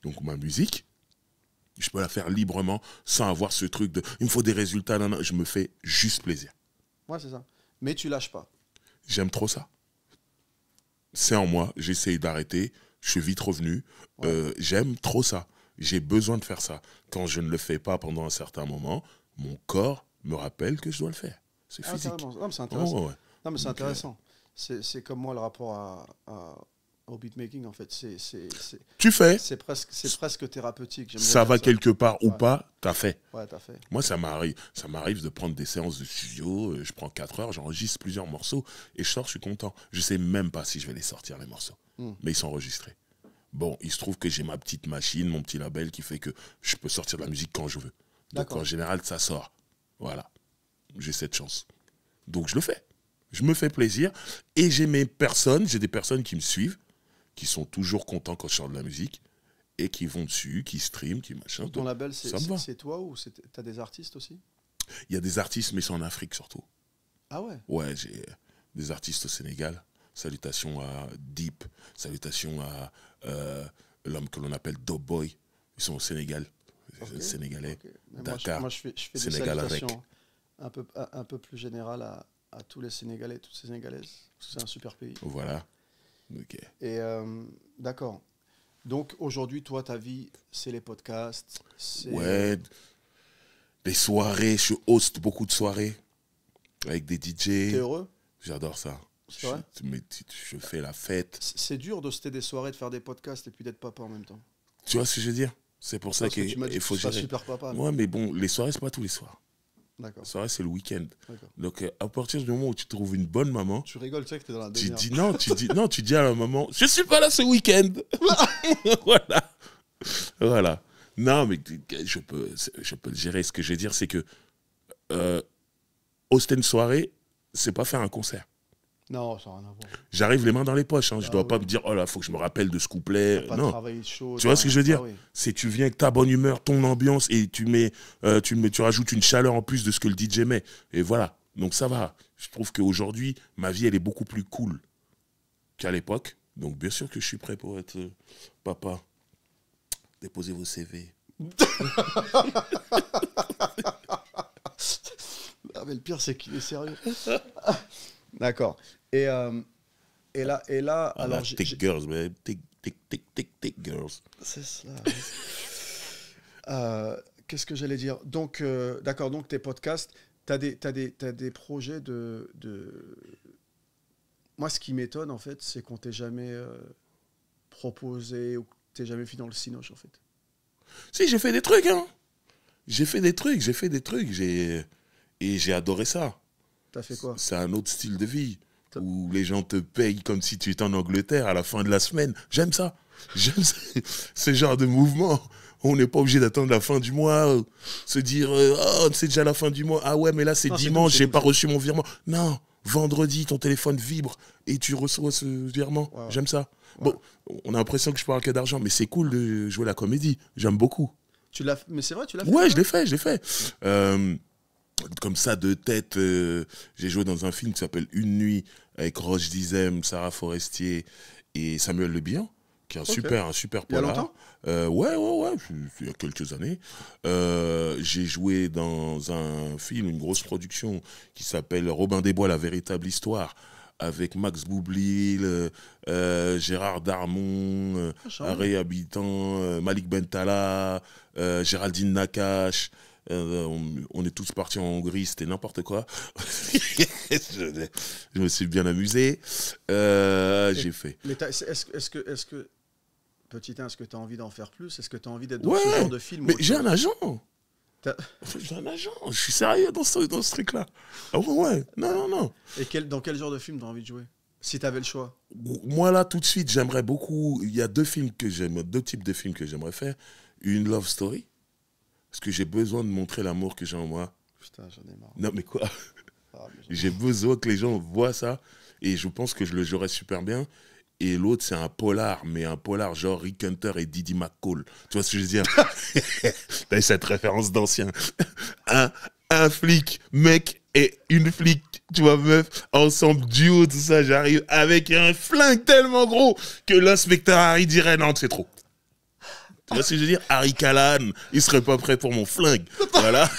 Donc ma musique, je peux la faire librement, sans avoir ce truc de « il me faut des résultats », non, je me fais juste plaisir. Ouais, c'est ça. Mais tu lâches pas. J'aime trop ça. C'est en moi, j'essaye d'arrêter, je suis vite revenu. Ouais. J'aime trop ça. J'ai besoin de faire ça. Quand je ne le fais pas pendant un certain moment, mon corps me rappelle que je dois le faire. C'est physique. Non, c'est intéressant. Ouais. Non, mais c'est intéressant. C'est comme moi le rapport au beatmaking, en fait. Tu fais. C'est presque thérapeutique. Ça va quelque part ou pas, t'as fait. Ouais, t'as fait. Moi, ça m'arrive de prendre des séances de studio. Je prends 4 heures, j'enregistre plusieurs morceaux et je sors, je suis content. Je sais même pas si je vais les sortir, les morceaux. Mais ils sont enregistrés. Bon, il se trouve que j'ai ma petite machine, mon petit label qui fait que je peux sortir de la musique quand je veux. Donc en général, ça sort. Voilà. J'ai cette chance. Donc je le fais. Je me fais plaisir. Et j'ai des personnes qui me suivent, qui sont toujours contents quand je sors de la musique, et qui vont dessus, qui streament, qui machin. Ton label, c'est toi ou t'as des artistes aussi? Il y a des artistes, mais c'est en Afrique surtout. Ah ouais? Ouais, j'ai des artistes au Sénégal. Salutations à Deep, salutations à l'homme que l'on appelle Dope Boy. Ils sont au Sénégal, sénégalais, Dakar, moi, je fais Sénégal des salutations un peu plus générales à tous les Sénégalais, toutes ces Sénégalaises. C'est un super pays. Voilà. Okay. Et d'accord. Donc aujourd'hui, toi, ta vie, c'est les podcasts. Ouais, des soirées. Je host beaucoup de soirées avec des DJ. T'es heureux? J'adore ça. Je fais la fête. C'est dur d'hoster des soirées, de faire des podcasts et puis d'être papa en même temps. Tu vois ce que je veux dire? C'est pour ça qu'il faut gérer. Super papa. Ouais, mais bon, les soirées, c'est pas tous les soirs. D'accord. Les soirées, c'est le week-end. Donc, à partir du moment où tu trouves une bonne maman... Tu rigoles, tu sais que t'es dans la demi-heure. Tu dis à la maman, je suis pas là ce week-end. Voilà. Non, mais je peux le gérer. Ce que je veux dire, c'est que hoster une soirée, c'est pas faire un concert. Non, ça n'a rien à voir. J'arrive les mains dans les poches. Je dois pas me dire, oh là, faut que je me rappelle de ce couplet. Non. Chaud, tu vois ce que je veux dire? C'est tu viens avec ta bonne humeur, ton ambiance, et tu rajoutes une chaleur en plus de ce que le DJ met. Et voilà. Donc ça va. Je trouve qu'aujourd'hui, ma vie, elle est beaucoup plus cool qu'à l'époque. Donc bien sûr que je suis prêt pour être papa. Déposez vos CV. Ah, mais le pire, c'est qu'il est sérieux. D'accord. Et là, alors take girls, man. Take girls. C'est ça. Qu'est-ce que j'allais dire? Donc, d'accord. Donc, tes podcasts, t'as des projets de. Moi, ce qui m'étonne, en fait, c'est qu'on t'ait jamais proposé ou que t'aies jamais fait dans le cinoche, en fait. Si, j'ai fait des trucs, hein. J'ai fait des trucs. Et j'ai adoré ça. T'as fait quoi? C'est un autre style de vie où les gens te payent comme si tu étais en Angleterre à la fin de la semaine. J'aime ça. J'aime ce genre de mouvement. On n'est pas obligé d'attendre la fin du mois, se dire oh, c'est déjà la fin du mois. Ah ouais, mais là c'est dimanche, j'ai pas reçu mon virement. Non, vendredi, ton téléphone vibre et tu reçois ce virement. Ouais. J'aime ça. Ouais. Bon, on a l'impression que je parle que d'argent, mais c'est cool de jouer la comédie. J'aime beaucoup. Mais c'est vrai, tu l'as fait? Ouais, je l'ai fait. Comme ça, de tête, j'ai joué dans un film qui s'appelle Une nuit avec Roche Dizem, Sarah Forestier et Samuel Le Bihan, qui est un super Il y a polar. longtemps? Ouais, il y a quelques années. J'ai joué dans un film, une grosse production qui s'appelle Robin des Bois, la véritable histoire, avec Max Boublil, Gérard Darmon, Ray Habitant, Malik Bentala, Géraldine Nakache. On est tous partis en Hongrie, c'était n'importe quoi. Je me suis bien amusé. J'ai fait. Mais est-ce que petit 1, est-ce que tu as envie d'en faire plus? Est-ce que tu as envie d'être dans ce genre de film? Mais j'ai un agent. J'ai un agent. Je suis sérieux dans ce truc-là. Ah ouais. Non. Et dans quel genre de film tu as envie de jouer? Si tu avais le choix. Moi, là, tout de suite, j'aimerais beaucoup. Il y a deux types de films que j'aimerais faire. Une love story. Parce que j'ai besoin de montrer l'amour que j'ai en moi. Putain, j'en ai marre. Non, mais quoi? J'ai besoin que les gens voient ça. Et je pense que je le jouerais super bien. Et l'autre, c'est un polar, mais un polar genre Rick Hunter et Didi McCall. Tu vois ce que je veux dire? T'as cette référence d'ancien. Un flic, mec, et une flic, tu vois, meuf, ensemble, duo, tout ça, j'arrive avec un flingue tellement gros que l'inspecteur Harry dirait non, c'est trop. Tu vois ce que je veux dire? Harry Callahan, il serait pas prêt pour mon flingue. Voilà.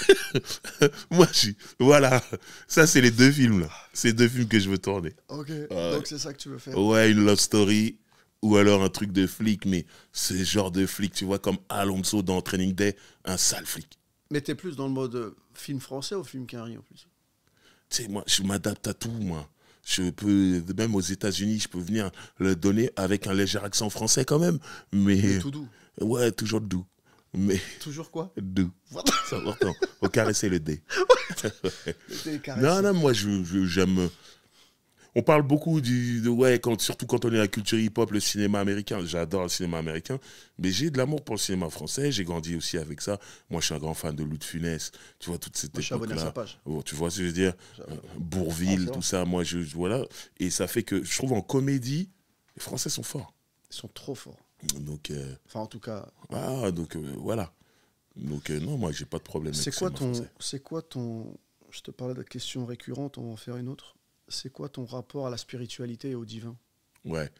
Voilà. Ça, c'est les deux films, là. C'est deux films que je veux tourner. Ok. Donc, c'est ça que tu veux faire. Ouais, une love story. Ou alors un truc de flic, mais ce genre de flic, tu vois, comme Alonso dans Training Day, un sale flic. Mais t'es plus dans le mode film français ou film carré, en plus? Tu sais, moi, je m'adapte à tout, moi. Je peux, même aux États-Unis, je peux venir le donner avec un léger accent français quand même. Mais tout doux. Ouais, toujours doux. Mais toujours quoi? Doux. C'est important. Faut caresser le dé. Non, moi, j'aime. On parle beaucoup surtout quand on est à la culture hip-hop, le cinéma américain. J'adore le cinéma américain, mais j'ai de l'amour pour le cinéma français. J'ai grandi aussi avec ça. Moi, je suis un grand fan de Louis de Funès. Tu vois, toute cette époque-là. Tu vois ce que je veux dire? Bourvil, tout ça. Moi, voilà. Et ça fait que je trouve en comédie, les Français sont forts. Ils sont trop forts. Donc, enfin, en tout cas. Voilà. Donc, non, moi, j'ai pas de problème avec ça. C'est quoi ton. Je te parlais de questions récurrentes, on va en faire une autre. C'est quoi ton rapport à la spiritualité et au divin? Ouais.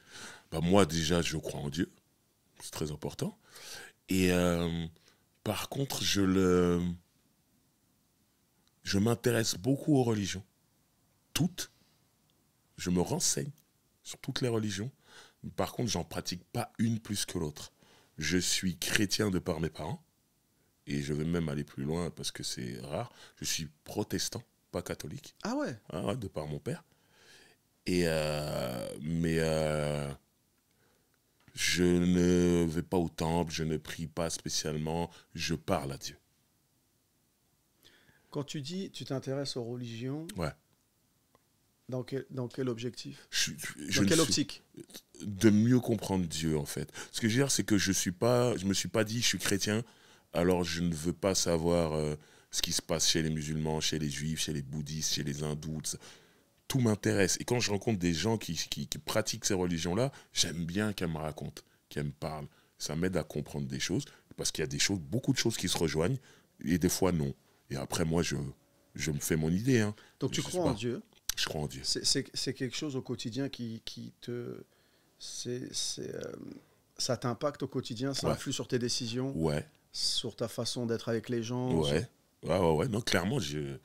Moi, déjà, je crois en Dieu. C'est très important. Et par contre, je m'intéresse beaucoup aux religions. Toutes. Je me renseigne sur toutes les religions. Par contre, j'en pratique pas une plus que l'autre. Je suis chrétien de par mes parents. Et je vais même aller plus loin parce que c'est rare. Je suis protestant, pas catholique. Ah ouais? De par mon père. Et je ne vais pas au temple, je ne prie pas spécialement, je parle à Dieu. Quand tu dis tu t'intéresses aux religions, ouais. Dans quel objectif? Dans quelle optique? De mieux comprendre Dieu, en fait. Ce que je veux dire, c'est que je me suis pas dit je suis chrétien, alors je ne veux pas savoir ce qui se passe chez les musulmans, chez les juifs, chez les bouddhistes, chez les hindous, tout m'intéresse. Et quand je rencontre des gens qui pratiquent ces religions-là, j'aime bien qu'elles me racontent, qu'elles me parlent. Ça m'aide à comprendre des choses, parce qu'il y a beaucoup de choses qui se rejoignent, et des fois non. Et après, moi, je me fais mon idée. Hein. Donc tu crois en Dieu? Je crois en Dieu. C'est quelque chose au quotidien qui te... ça t'impacte au quotidien, ça influe sur tes décisions, sur ta façon d'être avec les gens. Ouais. Non, clairement, il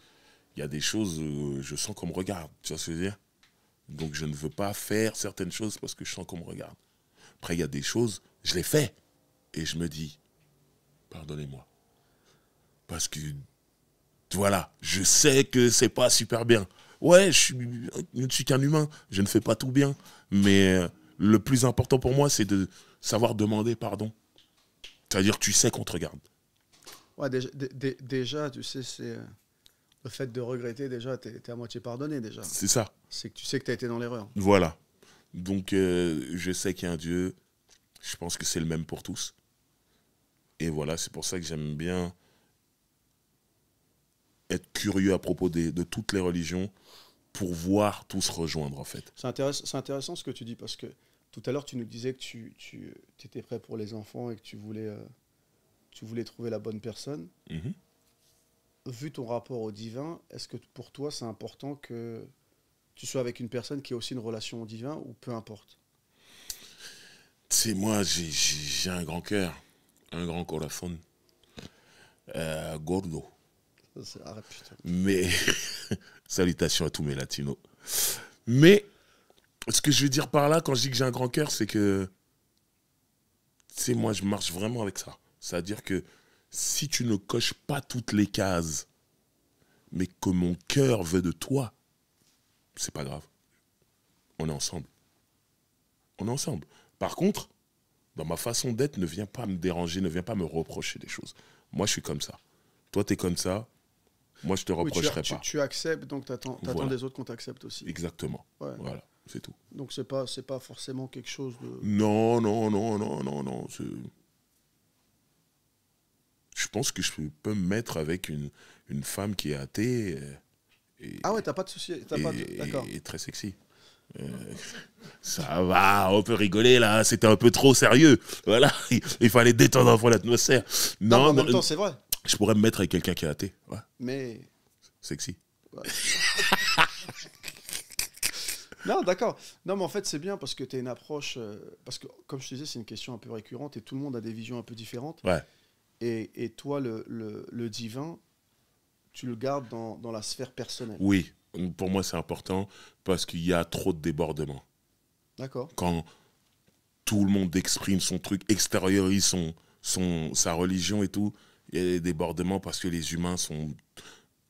y a des choses, je sens qu'on me regarde, tu vois ce que je veux dire? Donc je ne veux pas faire certaines choses parce que je sens qu'on me regarde. Après, il y a des choses, je les fais, et je me dis, pardonnez-moi. Parce que, voilà, je sais que c'est pas super bien. Ouais, je ne suis qu'un humain, je ne fais pas tout bien. Mais le plus important pour moi, c'est de savoir demander pardon. C'est-à-dire, tu sais qu'on te regarde. Ouais, déjà tu sais, c'est... Le fait de regretter, déjà, t'es à moitié pardonné, déjà. C'est ça. C'est que tu sais que t'as été dans l'erreur. Voilà. Donc, je sais qu'il y a un Dieu. Je pense que c'est le même pour tous. Et voilà, c'est pour ça que j'aime bien être curieux à propos de toutes les religions pour voir tout se rejoindre, en fait. C'est intéressant ce que tu dis, parce que tout à l'heure, tu nous disais que tu étais prêt pour les enfants et que tu voulais trouver la bonne personne. Mm-hmm. vu ton rapport au divin, est-ce que pour toi, c'est important que tu sois avec une personne qui a aussi une relation au divin ou peu importe? C'est moi, j'ai un grand cœur, un grand corazón, gordo. Ah, putain. Mais, salutations à tous mes latinos. Mais, ce que je veux dire par là, quand je dis que j'ai un grand cœur, c'est que, c'est moi, je marche vraiment avec ça. C'est-à-dire que si tu ne coches pas toutes les cases, mais que mon cœur veut de toi, c'est pas grave. On est ensemble. On est ensemble. Par contre, dans ma façon d'être, ne viens pas me déranger, ne viens pas me reprocher des choses. Moi, je suis comme ça. Toi, tu es comme ça. Moi, je te reprocherai pas. Tu acceptes, donc tu attends Voilà. des autres qu'on t'accepte aussi. Exactement. Ouais. Voilà, c'est tout. Donc c'est pas forcément quelque chose de... Non. Je pense que je peux me mettre avec une femme qui est athée Ah ouais, t'as pas de souci. D'accord. et très sexy. Ça va, on peut rigoler là, c'était un peu trop sérieux. Voilà, il fallait détendre un peu l'atmosphère. Non, mais en même non, temps, c'est vrai. je pourrais me mettre avec quelqu'un qui est athée. Ouais, Mais... sexy. Ouais. Non, d'accord. Non, mais en fait, c'est bien parce que tu as une approche... parce que, comme je te disais, c'est une question un peu récurrente et tout le monde a des visions un peu différentes. Ouais. Et toi, le divin, tu le gardes dans la sphère personnelle. Oui, pour moi c'est important parce qu'il y a trop de débordements. D'accord. Quand tout le monde exprime son truc, extériorise sa religion et tout, il y a des débordements parce que les humains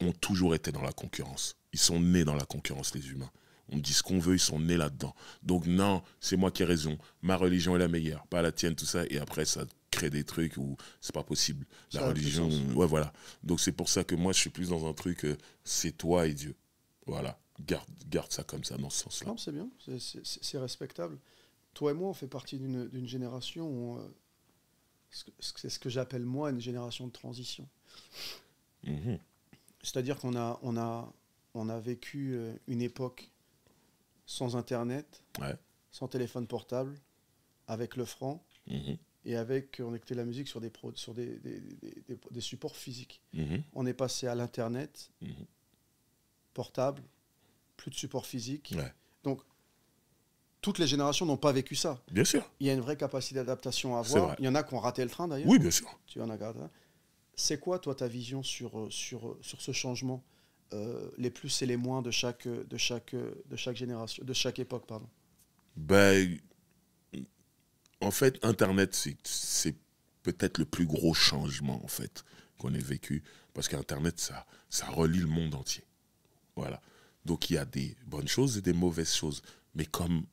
ont toujours été dans la concurrence. Ils sont nés dans la concurrence, les humains. On dit ce qu'on veut, ils sont nés là-dedans. Donc non, c'est moi qui ai raison. Ma religion est la meilleure, pas la tienne, tout ça. Et après, ça crée des trucs où c'est pas possible. Ça La a plus religion, sens. ouais, voilà. Donc c'est pour ça que moi, je suis plus dans un truc, c'est toi et Dieu. Voilà. Garde ça comme ça, dans ce sens-là. Non, c'est bien. C'est respectable. Toi et moi, on fait partie d'une génération où... c'est ce que j'appelle, moi, une génération de transition. Mhm. C'est-à-dire qu'on a vécu une époque sans Internet, Ouais. sans téléphone portable, avec le franc, Mhm. et avec, on écoutait la musique sur des supports physiques. Mhm. On est passé à l'Internet, Mhm. portable, plus de support physique. Ouais. Donc, toutes les générations n'ont pas vécu ça. Bien sûr. Il y a une vraie capacité d'adaptation à C'est avoir. vrai. Il y en a qui ont raté le train, d'ailleurs. Oui, bien sûr. Tu en as gardé un. C'est quoi, toi, ta vision sur ce changement, les plus et les moins de chaque génération, de chaque époque, pardon? Ben, en fait, Internet, c'est peut-être le plus gros changement, en fait, qu'on ait vécu. Parce qu'Internet, ça relie le monde entier. Voilà. Donc, il y a des bonnes choses et des mauvaises choses. Mais comme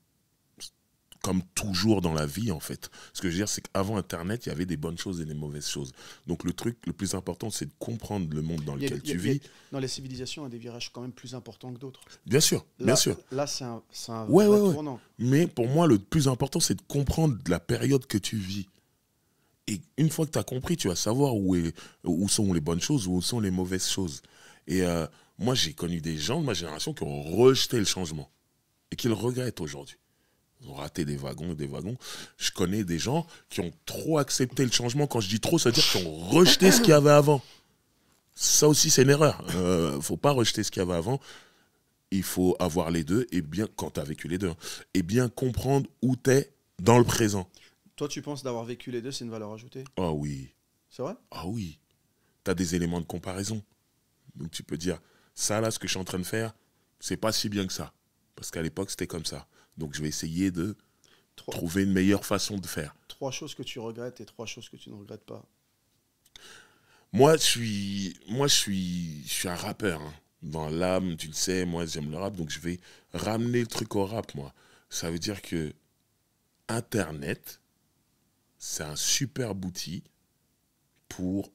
toujours dans la vie, en fait. Ce que je veux dire, c'est qu'avant Internet, il y avait des bonnes choses et des mauvaises choses. Donc, le truc le plus important, c'est de comprendre le monde dans lequel tu vis. Dans les civilisations, il y a des virages quand même plus importants que d'autres. Bien sûr, bien sûr. Là, c'est un Ouais, vrai ouais. tournant. Mais pour moi, le plus important, c'est de comprendre la période que tu vis. Et une fois que tu as compris, tu vas savoir où sont les bonnes choses, où sont les mauvaises choses. Et moi, j'ai connu des gens de ma génération qui ont rejeté le changement et qui le regrettent aujourd'hui. Ils ont raté des wagons et des wagons. Je connais des gens qui ont trop accepté le changement. Quand je dis trop, ça veut dire qu'ils ont rejeté ce qu'il y avait avant. Ça aussi, c'est une erreur. Faut pas rejeter ce qu'il y avait avant. Il faut avoir les deux, et bien, quand tu as vécu les deux, hein, et bien comprendre où tu es dans le présent. Toi, tu penses d'avoir vécu les deux, c'est une valeur ajoutée? Ah oui. C'est vrai? Ah oui. Tu as des éléments de comparaison. Donc tu peux dire, ça là, ce que je suis en train de faire, c'est pas si bien que ça. Parce qu'à l'époque, c'était comme ça. Donc je vais essayer de trouver une meilleure façon de faire. 3 choses que tu regrettes et 3 choses que tu ne regrettes pas. Moi, je suis un rappeur. Hein. Dans l'âme, tu le sais, moi j'aime le rap, donc je vais ramener le truc au rap, moi. Ça veut dire que Internet, c'est un super outil pour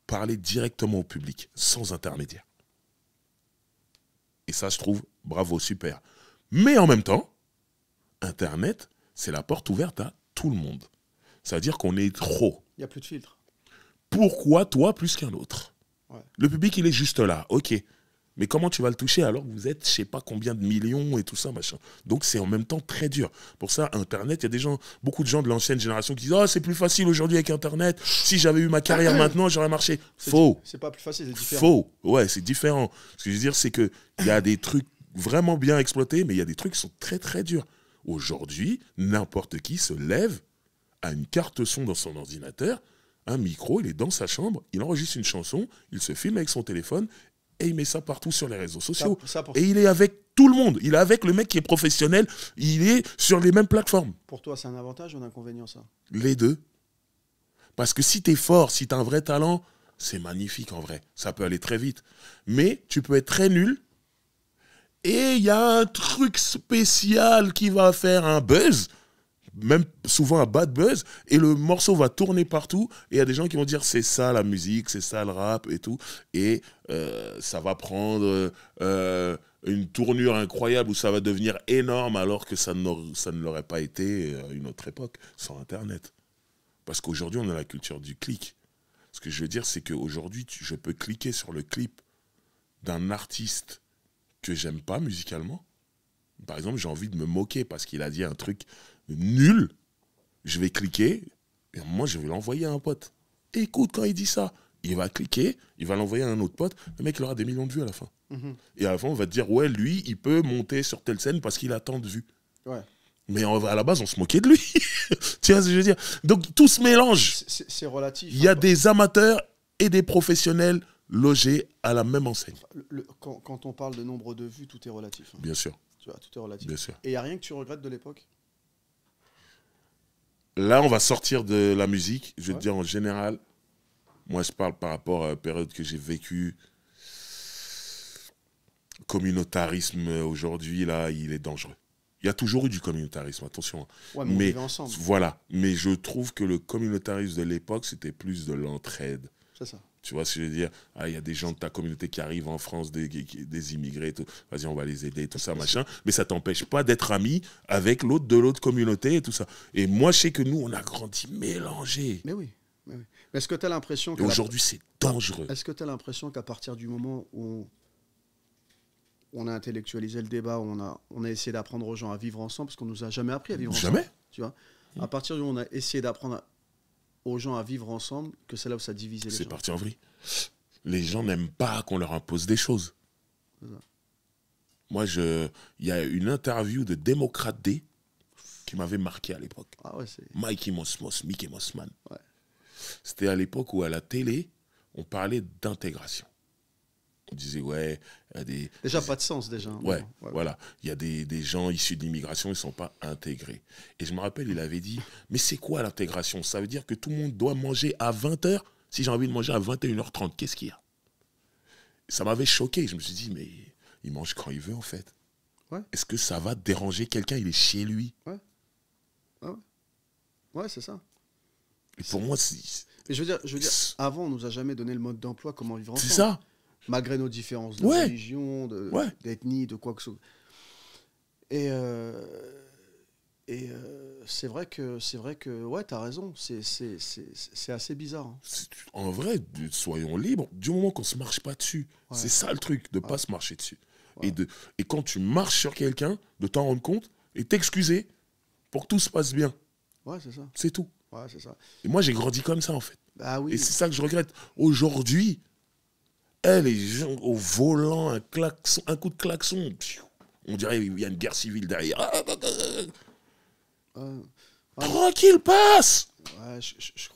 parler directement au public, sans intermédiaire. Et ça, je trouve, bravo, super. Mais en même temps, Internet, c'est la porte ouverte à tout le monde. Ça veut dire qu'on est trop. Il n'y a plus de filtre. Pourquoi toi plus qu'un autre? Ouais. Le public, il est juste là, ok. Mais comment tu vas le toucher alors que vous êtes, je sais pas combien de millions et tout ça, machin. Donc c'est en même temps très dur. Pour ça, Internet, il y a des gens, beaucoup de gens de l'ancienne génération qui disent « Oh, c'est plus facile aujourd'hui avec Internet. Si j'avais eu ma carrière maintenant, j'aurais marché. » Faux. C'est pas plus facile, c'est différent. Faux. Ouais, c'est différent. Ce que je veux dire, c'est qu'il y a des trucs vraiment bien exploités, mais il y a des trucs qui sont très très durs. Aujourd'hui, n'importe qui se lève, a une carte son dans son ordinateur, un micro, il est dans sa chambre, il enregistre une chanson, il se filme avec son téléphone et il met ça partout sur les réseaux sociaux. Et il est avec tout le monde. Il est avec le mec qui est professionnel. Il est sur les mêmes plateformes. Pour toi, c'est un avantage ou un inconvénient, ça? Les deux. Parce que si tu es fort, si tu as un vrai talent, c'est magnifique en vrai. Ça peut aller très vite. Mais tu peux être très nul. Et il y a un truc spécial qui va faire un buzz. Même souvent un bad buzz, et le morceau va tourner partout, et il y a des gens qui vont dire c'est ça la musique, c'est ça le rap et tout, et ça va prendre une tournure incroyable où ça va devenir énorme alors que ça ne l'aurait pas été à une autre époque, sans Internet. Parce qu'aujourd'hui on a la culture du clic. Ce que je veux dire c'est qu'aujourd'hui je peux cliquer sur le clip d'un artiste que j'aime pas musicalement. Par exemple, j'ai envie de me moquer parce qu'il a dit un truc nul. Je vais cliquer et moi, je vais l'envoyer à un pote. Écoute, quand il dit ça, il va cliquer, il va l'envoyer à un autre pote. Le mec, il aura des millions de vues à la fin. Et à la fin, on va te dire, ouais, lui, il peut monter sur telle scène parce qu'il a tant de vues. Ouais. Mais à la base, on se moquait de lui. Tu vois ce que je veux dire? Donc, tout se mélange. C'est relatif. Il y a des amateurs et des professionnels logés à la même enseigne. Quand on parle de nombre de vues, tout est relatif. Bien sûr. Tu vois, tout est relatif. Bien sûr. Et il n'y a rien que tu regrettes de l'époque? Là, on va sortir de la musique. Je vais te dire en général, moi, je parle par rapport à la période que j'ai vécue. Communautarisme, aujourd'hui, là, il est dangereux. Il y a toujours eu du communautarisme, attention. Ouais, mais on vivait ensemble. Voilà. Mais je trouve que le communautarisme de l'époque, c'était plus de l'entraide. C'est ça. Tu vois ce que je veux dire? Ah, il y a des gens de ta communauté qui arrivent en France, des immigrés, et tout. Vas-y, on va les aider, tout ça, machin. Mais ça t'empêche pas d'être ami avec l'autre de l'autre communauté et tout ça. Et moi, je sais que nous, on a grandi mélangés. Mais oui. Mais est-ce que tu as l'impression que... Aujourd'hui, c'est dangereux. Est-ce que tu as l'impression qu'à partir du moment où on a intellectualisé le débat, on a essayé d'apprendre aux gens à vivre ensemble, parce qu'on nous a jamais appris à vivre ensemble. Jamais. Tu vois, à partir du moment où on a essayé d'apprendre aux gens à vivre ensemble, que c'est là où ça divisait les gens. C'est parti en vrille. Les gens n'aiment pas qu'on leur impose des choses. Moi, il y a une interview de Démocrate D qui m'avait marqué à l'époque. Ah ouais, Mikey Mosmos, Mickey Mossman. Ouais. C'était à l'époque où à la télé, on parlait d'intégration. On disait, ouais, il y a des... Déjà, pas de sens, déjà. Ouais, voilà. Il y a des gens issus de l'immigration, ils ne sont pas intégrés. Et je me rappelle, il avait dit, mais c'est quoi l'intégration? Ça veut dire que tout le monde doit manger à 20h? Si j'ai envie de manger à 21h30, qu'est-ce qu'il y a? Ça m'avait choqué. Je me suis dit, mais il mange quand il veut, en fait. Ouais. Est-ce que ça va déranger quelqu'un? Il est chez lui. Ouais, c'est ça. Et pour moi, c'est... Mais je veux dire, avant, on nous a jamais donné le mode d'emploi, comment vivre ensemble. C'est ça. Malgré nos différences de religion, d'ethnie, de quoi que ce soit. Et c'est vrai que ouais, t'as raison, c'est assez bizarre. Hein. En vrai, soyons libres, du moment qu'on se marche pas dessus. Ouais. C'est ça le truc, de pas se marcher dessus. Ouais. Et quand tu marches sur quelqu'un, de t'en rendre compte et t'excuser pour que tout se passe bien. Ouais, c'est ça. C'est tout. Ouais, c'est ça. Et moi, j'ai grandi comme ça, en fait. Ah oui. Et c'est ça que je regrette. Aujourd'hui, les gens au volant, un coup de klaxon, on dirait qu'il y a une guerre civile derrière. Tranquille, passe. Ouais, je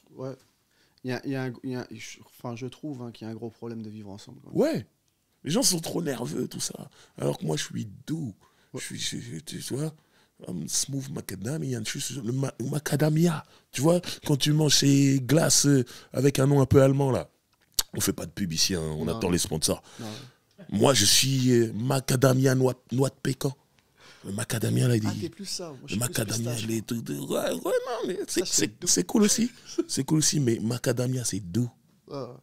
trouve qu'il y a un gros problème de vivre ensemble. Quoi. Ouais. Les gens sont trop nerveux, tout ça. Alors que moi, je suis doux. Ouais. Tu vois, smooth macadamia. Le macadamia. Tu vois, quand tu manges ces glaces avec un nom un peu allemand, là. On fait pas de pub ici, hein, on attend les sponsors. Non. Moi, je suis macadamia noix de pécan. Le macadamia, là, il dit... Ah, t'es plus ça. Moi, le macadamia, il est... Ouais, non, mais c'est cool aussi. C'est cool aussi, mais macadamia, c'est doux. Ah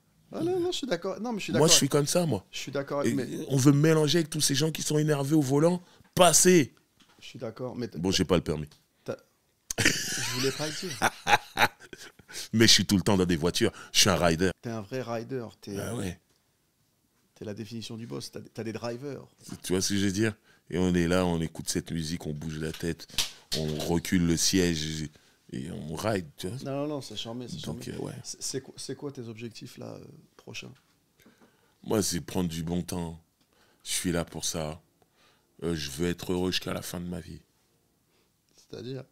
non, je suis d'accord. Non, mais je suis d'accord. Moi, je suis comme ça, moi. Je suis d'accord. Mais... On veut mélanger avec tous ces gens qui sont énervés au volant. Passez. Je suis d'accord. Mais bon, j'ai pas le permis. Je voulais pas le dire. Mais je suis tout le temps dans des voitures. Je suis un rider. T'es un vrai rider. Ah ouais. T'es la définition du boss. T'as des drivers. Tu vois ce que je veux dire? Et on est là, on écoute cette musique, on bouge la tête, on recule le siège et on ride, tu vois. Non, c'est charmé. Donc, ouais. C'est quoi tes objectifs là, prochains? Moi, c'est prendre du bon temps. Je suis là pour ça. Je veux être heureux jusqu'à la fin de ma vie. C'est-à-dire?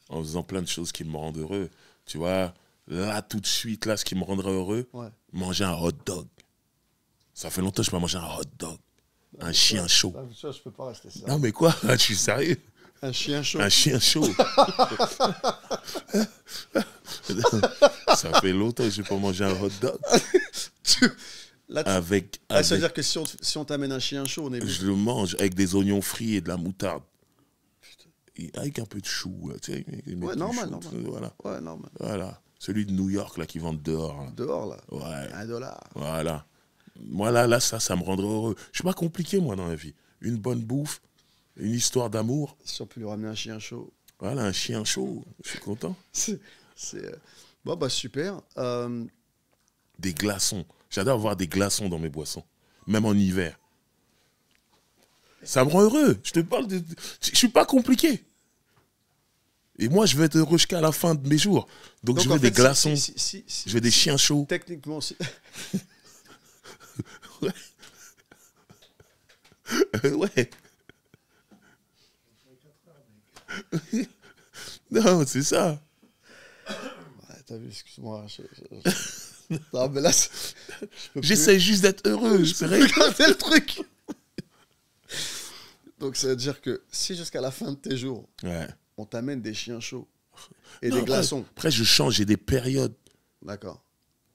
En faisant plein de choses qui me rendent heureux. Tu vois, là, tout de suite, là, ce qui me rendrait heureux, manger un hot dog. Ça fait longtemps que je peux manger un hot dog. Un chien chaud. Ça, je peux pas rester ça. Non, mais quoi? Je suis sérieux. Un chien chaud. Un chien chaud. Ça fait longtemps que je n'ai pas mangé un hot dog. Là, avec... ça veut dire que si on t'amène un chien chaud, on est... Je le mange avec des oignons frits et de la moutarde. Et avec un peu de chou. Tu sais, ouais, normal. Voilà. Ouais, normal. Voilà. Celui de New York, là, qui vendent dehors. Là. Dehors, là? Ouais. $1. Voilà. Moi, là, ça me rendrait heureux. Je suis pas compliqué, moi, dans la vie. Une bonne bouffe, une histoire d'amour. Si on peut lui ramener un chien chaud. Voilà, un chien chaud. Je suis content. Bon, bah, super. Des glaçons. J'adore avoir des glaçons dans mes boissons. Même en hiver. Ça me rend heureux. Je te parle de... Je suis pas compliqué. Et moi, je veux être heureux jusqu'à la fin de mes jours. Donc je veux des glaçons. Je veux des chiens chauds. Techniquement, Ouais. Ouais. Non, c'est ça. Ouais, t'as vu, excuse-moi. Non, mais là, j'essaie juste d'être heureux. Je peux regarder le truc. Donc ça veut dire que si jusqu'à la fin de tes jours, on t'amène des chiens chauds et des glaçons. Après, je change, j'ai des périodes. D'accord.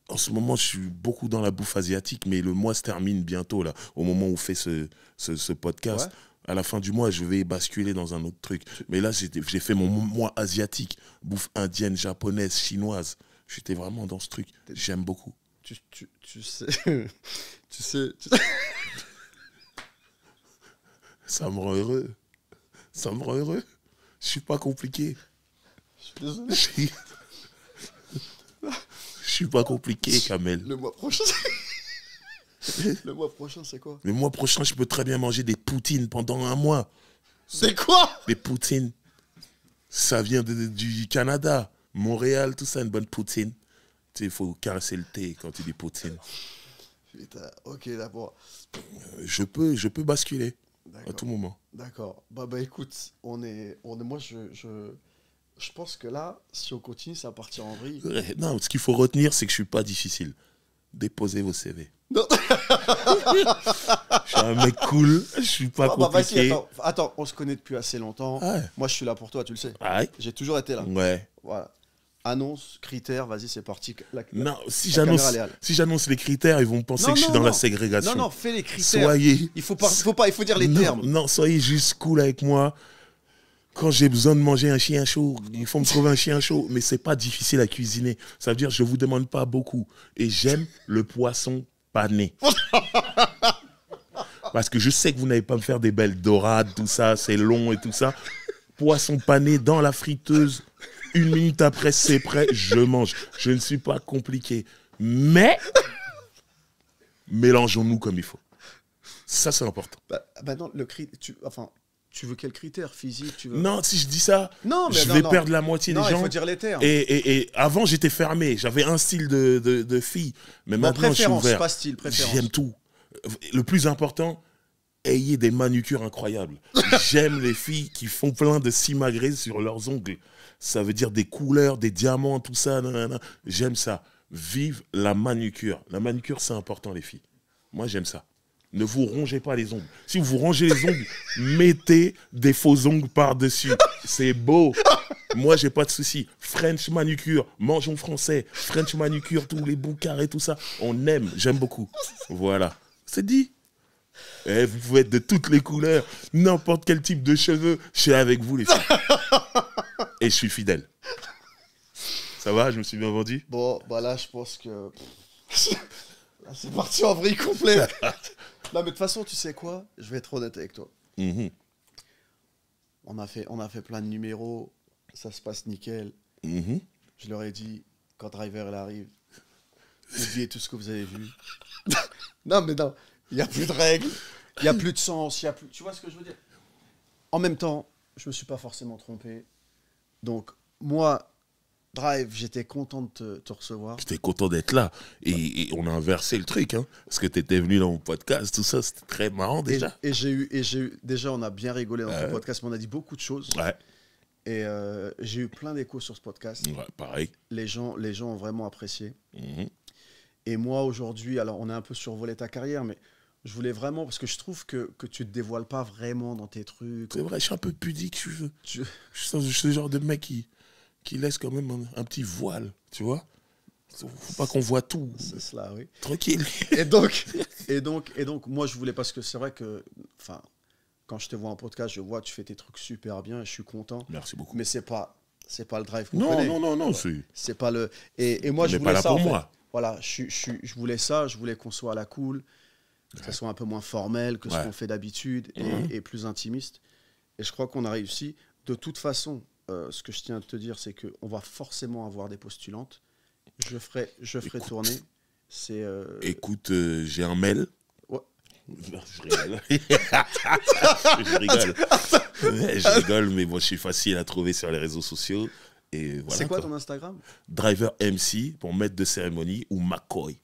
En ce moment, je suis beaucoup dans la bouffe asiatique, mais le mois se termine bientôt, là, au moment où on fait ce podcast. Ouais. À la fin du mois, je vais basculer dans un autre truc. Mais là, j'ai fait mon mois asiatique, bouffe indienne, japonaise, chinoise. J'étais vraiment dans ce truc. J'aime beaucoup. Tu sais... tu sais... Ça me rend heureux. Ça me rend heureux. Je suis pas compliqué. Je suis désolé. Je suis pas compliqué, Kamel. Le mois prochain, le mois prochain, c'est quoi? Le mois prochain, je peux très bien manger des poutines pendant un mois. C'est quoi? Des poutines. Ça vient du Canada. Montréal, tout ça, une bonne poutine. Tu sais, il faut caresser le thé quand tu dis poutine. Putain, ok, d'abord. Je peux basculer à tout moment. D'accord. Bah écoute, moi, je pense que là, si on continue, ça va partir en vrille. Non, ce qu'il faut retenir, c'est que je suis pas difficile. Déposez vos CV. Non. Je suis un mec cool, je suis pas compliqué. Attends, on se connaît depuis assez longtemps. Ouais. Moi, je suis là pour toi, tu le sais. Ouais. J'ai toujours été là. Ouais. Voilà. Annonce, critères, vas-y, c'est parti. Non, si j'annonce les critères, ils vont penser que je suis dans la ségrégation. Non, fais les critères. Soyez... Il faut dire les termes. Non, soyez juste cool avec moi. Quand j'ai besoin de manger un chien chaud, il faut me trouver un chien chaud. Mais c'est pas difficile à cuisiner. Ça veut dire que je vous demande pas beaucoup. Et j'aime le poisson pané. Parce que je sais que vous n'allez pas me faire des belles dorades, tout ça, c'est long et tout ça. Poisson pané dans la friteuse. 1 minute après, c'est prêt, je mange. Je ne suis pas compliqué. Mais, mélangeons-nous comme il faut. Ça, c'est important. Bah non, tu veux quel critère physique Non, si je dis ça, je vais perdre la moitié des gens. Non, il faut dire les termes. Et avant, j'étais fermé. J'avais un style de fille. Mais maintenant, je suis ouvert. Pas style, préférence. J'aime tout. Le plus important, ayez des manucures incroyables. J'aime les filles qui font plein de simagrées sur leurs ongles. Ça veut dire des couleurs, des diamants, tout ça. J'aime ça. Vive la manucure. La manucure, c'est important, les filles. Moi, j'aime ça. Ne vous rongez pas les ongles. Si vous rongez les ongles, mettez des faux ongles par-dessus. C'est beau. Moi, j'ai pas de souci. French manucure, mangeons français. French manucure, tous les boucards et tout ça. On aime, j'aime beaucoup. Voilà. C'est dit. Et vous pouvez être de toutes les couleurs, n'importe quel type de cheveux. Je suis avec vous, les filles. Et je suis fidèle. Ça va, je me suis bien vendu? Bon, bah là, je pense que... Là, c'est parti en vrille complet. Non, mais de toute façon, tu sais quoi? Je vais être honnête avec toi. On a fait plein de numéros. Ça se passe nickel. Je leur ai dit, quand Driver elle arrive, oubliez tout ce que vous avez vu. Non, mais non, il n'y a plus de règles, il n'y a plus de sens, il y a plus... Tu vois ce que je veux dire? En même temps, je ne me suis pas forcément trompé. Donc, moi, Drive, j'étais content de te recevoir. J'étais content d'être là. Et on a inversé le truc, hein. Parce que tu étais venu dans mon podcast, tout ça, c'était très marrant déjà. Et j'ai eu... Déjà, on a bien rigolé dans ton podcast, mais on a dit beaucoup de choses. Ouais. Et j'ai eu plein d'échos sur ce podcast. Ouais, pareil. Les gens ont vraiment apprécié. Mhm. Et moi, aujourd'hui, alors on a un peu survolé ta carrière, mais je voulais vraiment, parce que je trouve que tu te dévoiles pas vraiment dans tes trucs. C'est vrai, je suis un peu pudique. Je suis le genre de mec qui laisse quand même un petit voile, tu vois. Faut pas qu'on voit tout. C'est cela, oui. Tranquille. Et donc, moi, je voulais, parce que c'est vrai que, enfin, quand je te vois en podcast, je vois tu fais tes trucs super bien et je suis content. Merci beaucoup. Mais c'est pas le Drive qu'on connaît. Non, c'est pas le. Et moi, je n'est voulais pas là ça. pour En fait. moi. Voilà, je voulais ça. Je voulais qu'on soit à la cool, que ça soit un peu moins formel que ce qu'on fait d'habitude et plus intimiste. Et je crois qu'on a réussi. De toute façon, ce que je tiens à te dire, c'est qu'on va forcément avoir des postulantes. Je ferai tourner. Écoute, j'ai un mail. Ouais. Je rigole. Je rigole, mais moi, je suis facile à trouver sur les réseaux sociaux. Et voilà, c'est quoi ton Instagram? Driver MC pour maître de cérémonie ou McCoy.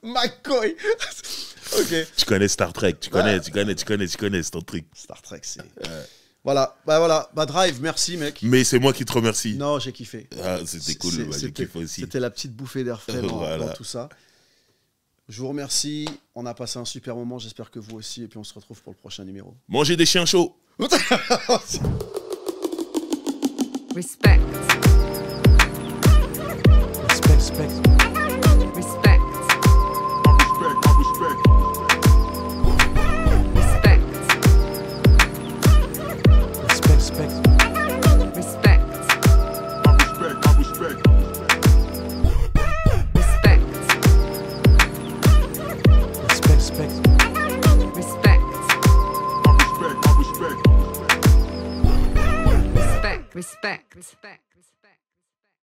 McCoy. Ok. Tu connais Star Trek, tu connais, c'est ton truc. Star Trek, c'est... Voilà. Bah Drive, merci mec. Mais c'est moi qui te remercie. Non, j'ai kiffé. Ah, c'était cool, j'ai kiffé aussi. C'était la petite bouffée d'air frais Voilà. dans tout ça. Je vous remercie. On a passé un super moment. J'espère que vous aussi. Et puis on se retrouve pour le prochain numéro. Mangez des chiens chauds. Respect. Respect. Respect. Respect. Respect. Respect. Respect. Respect.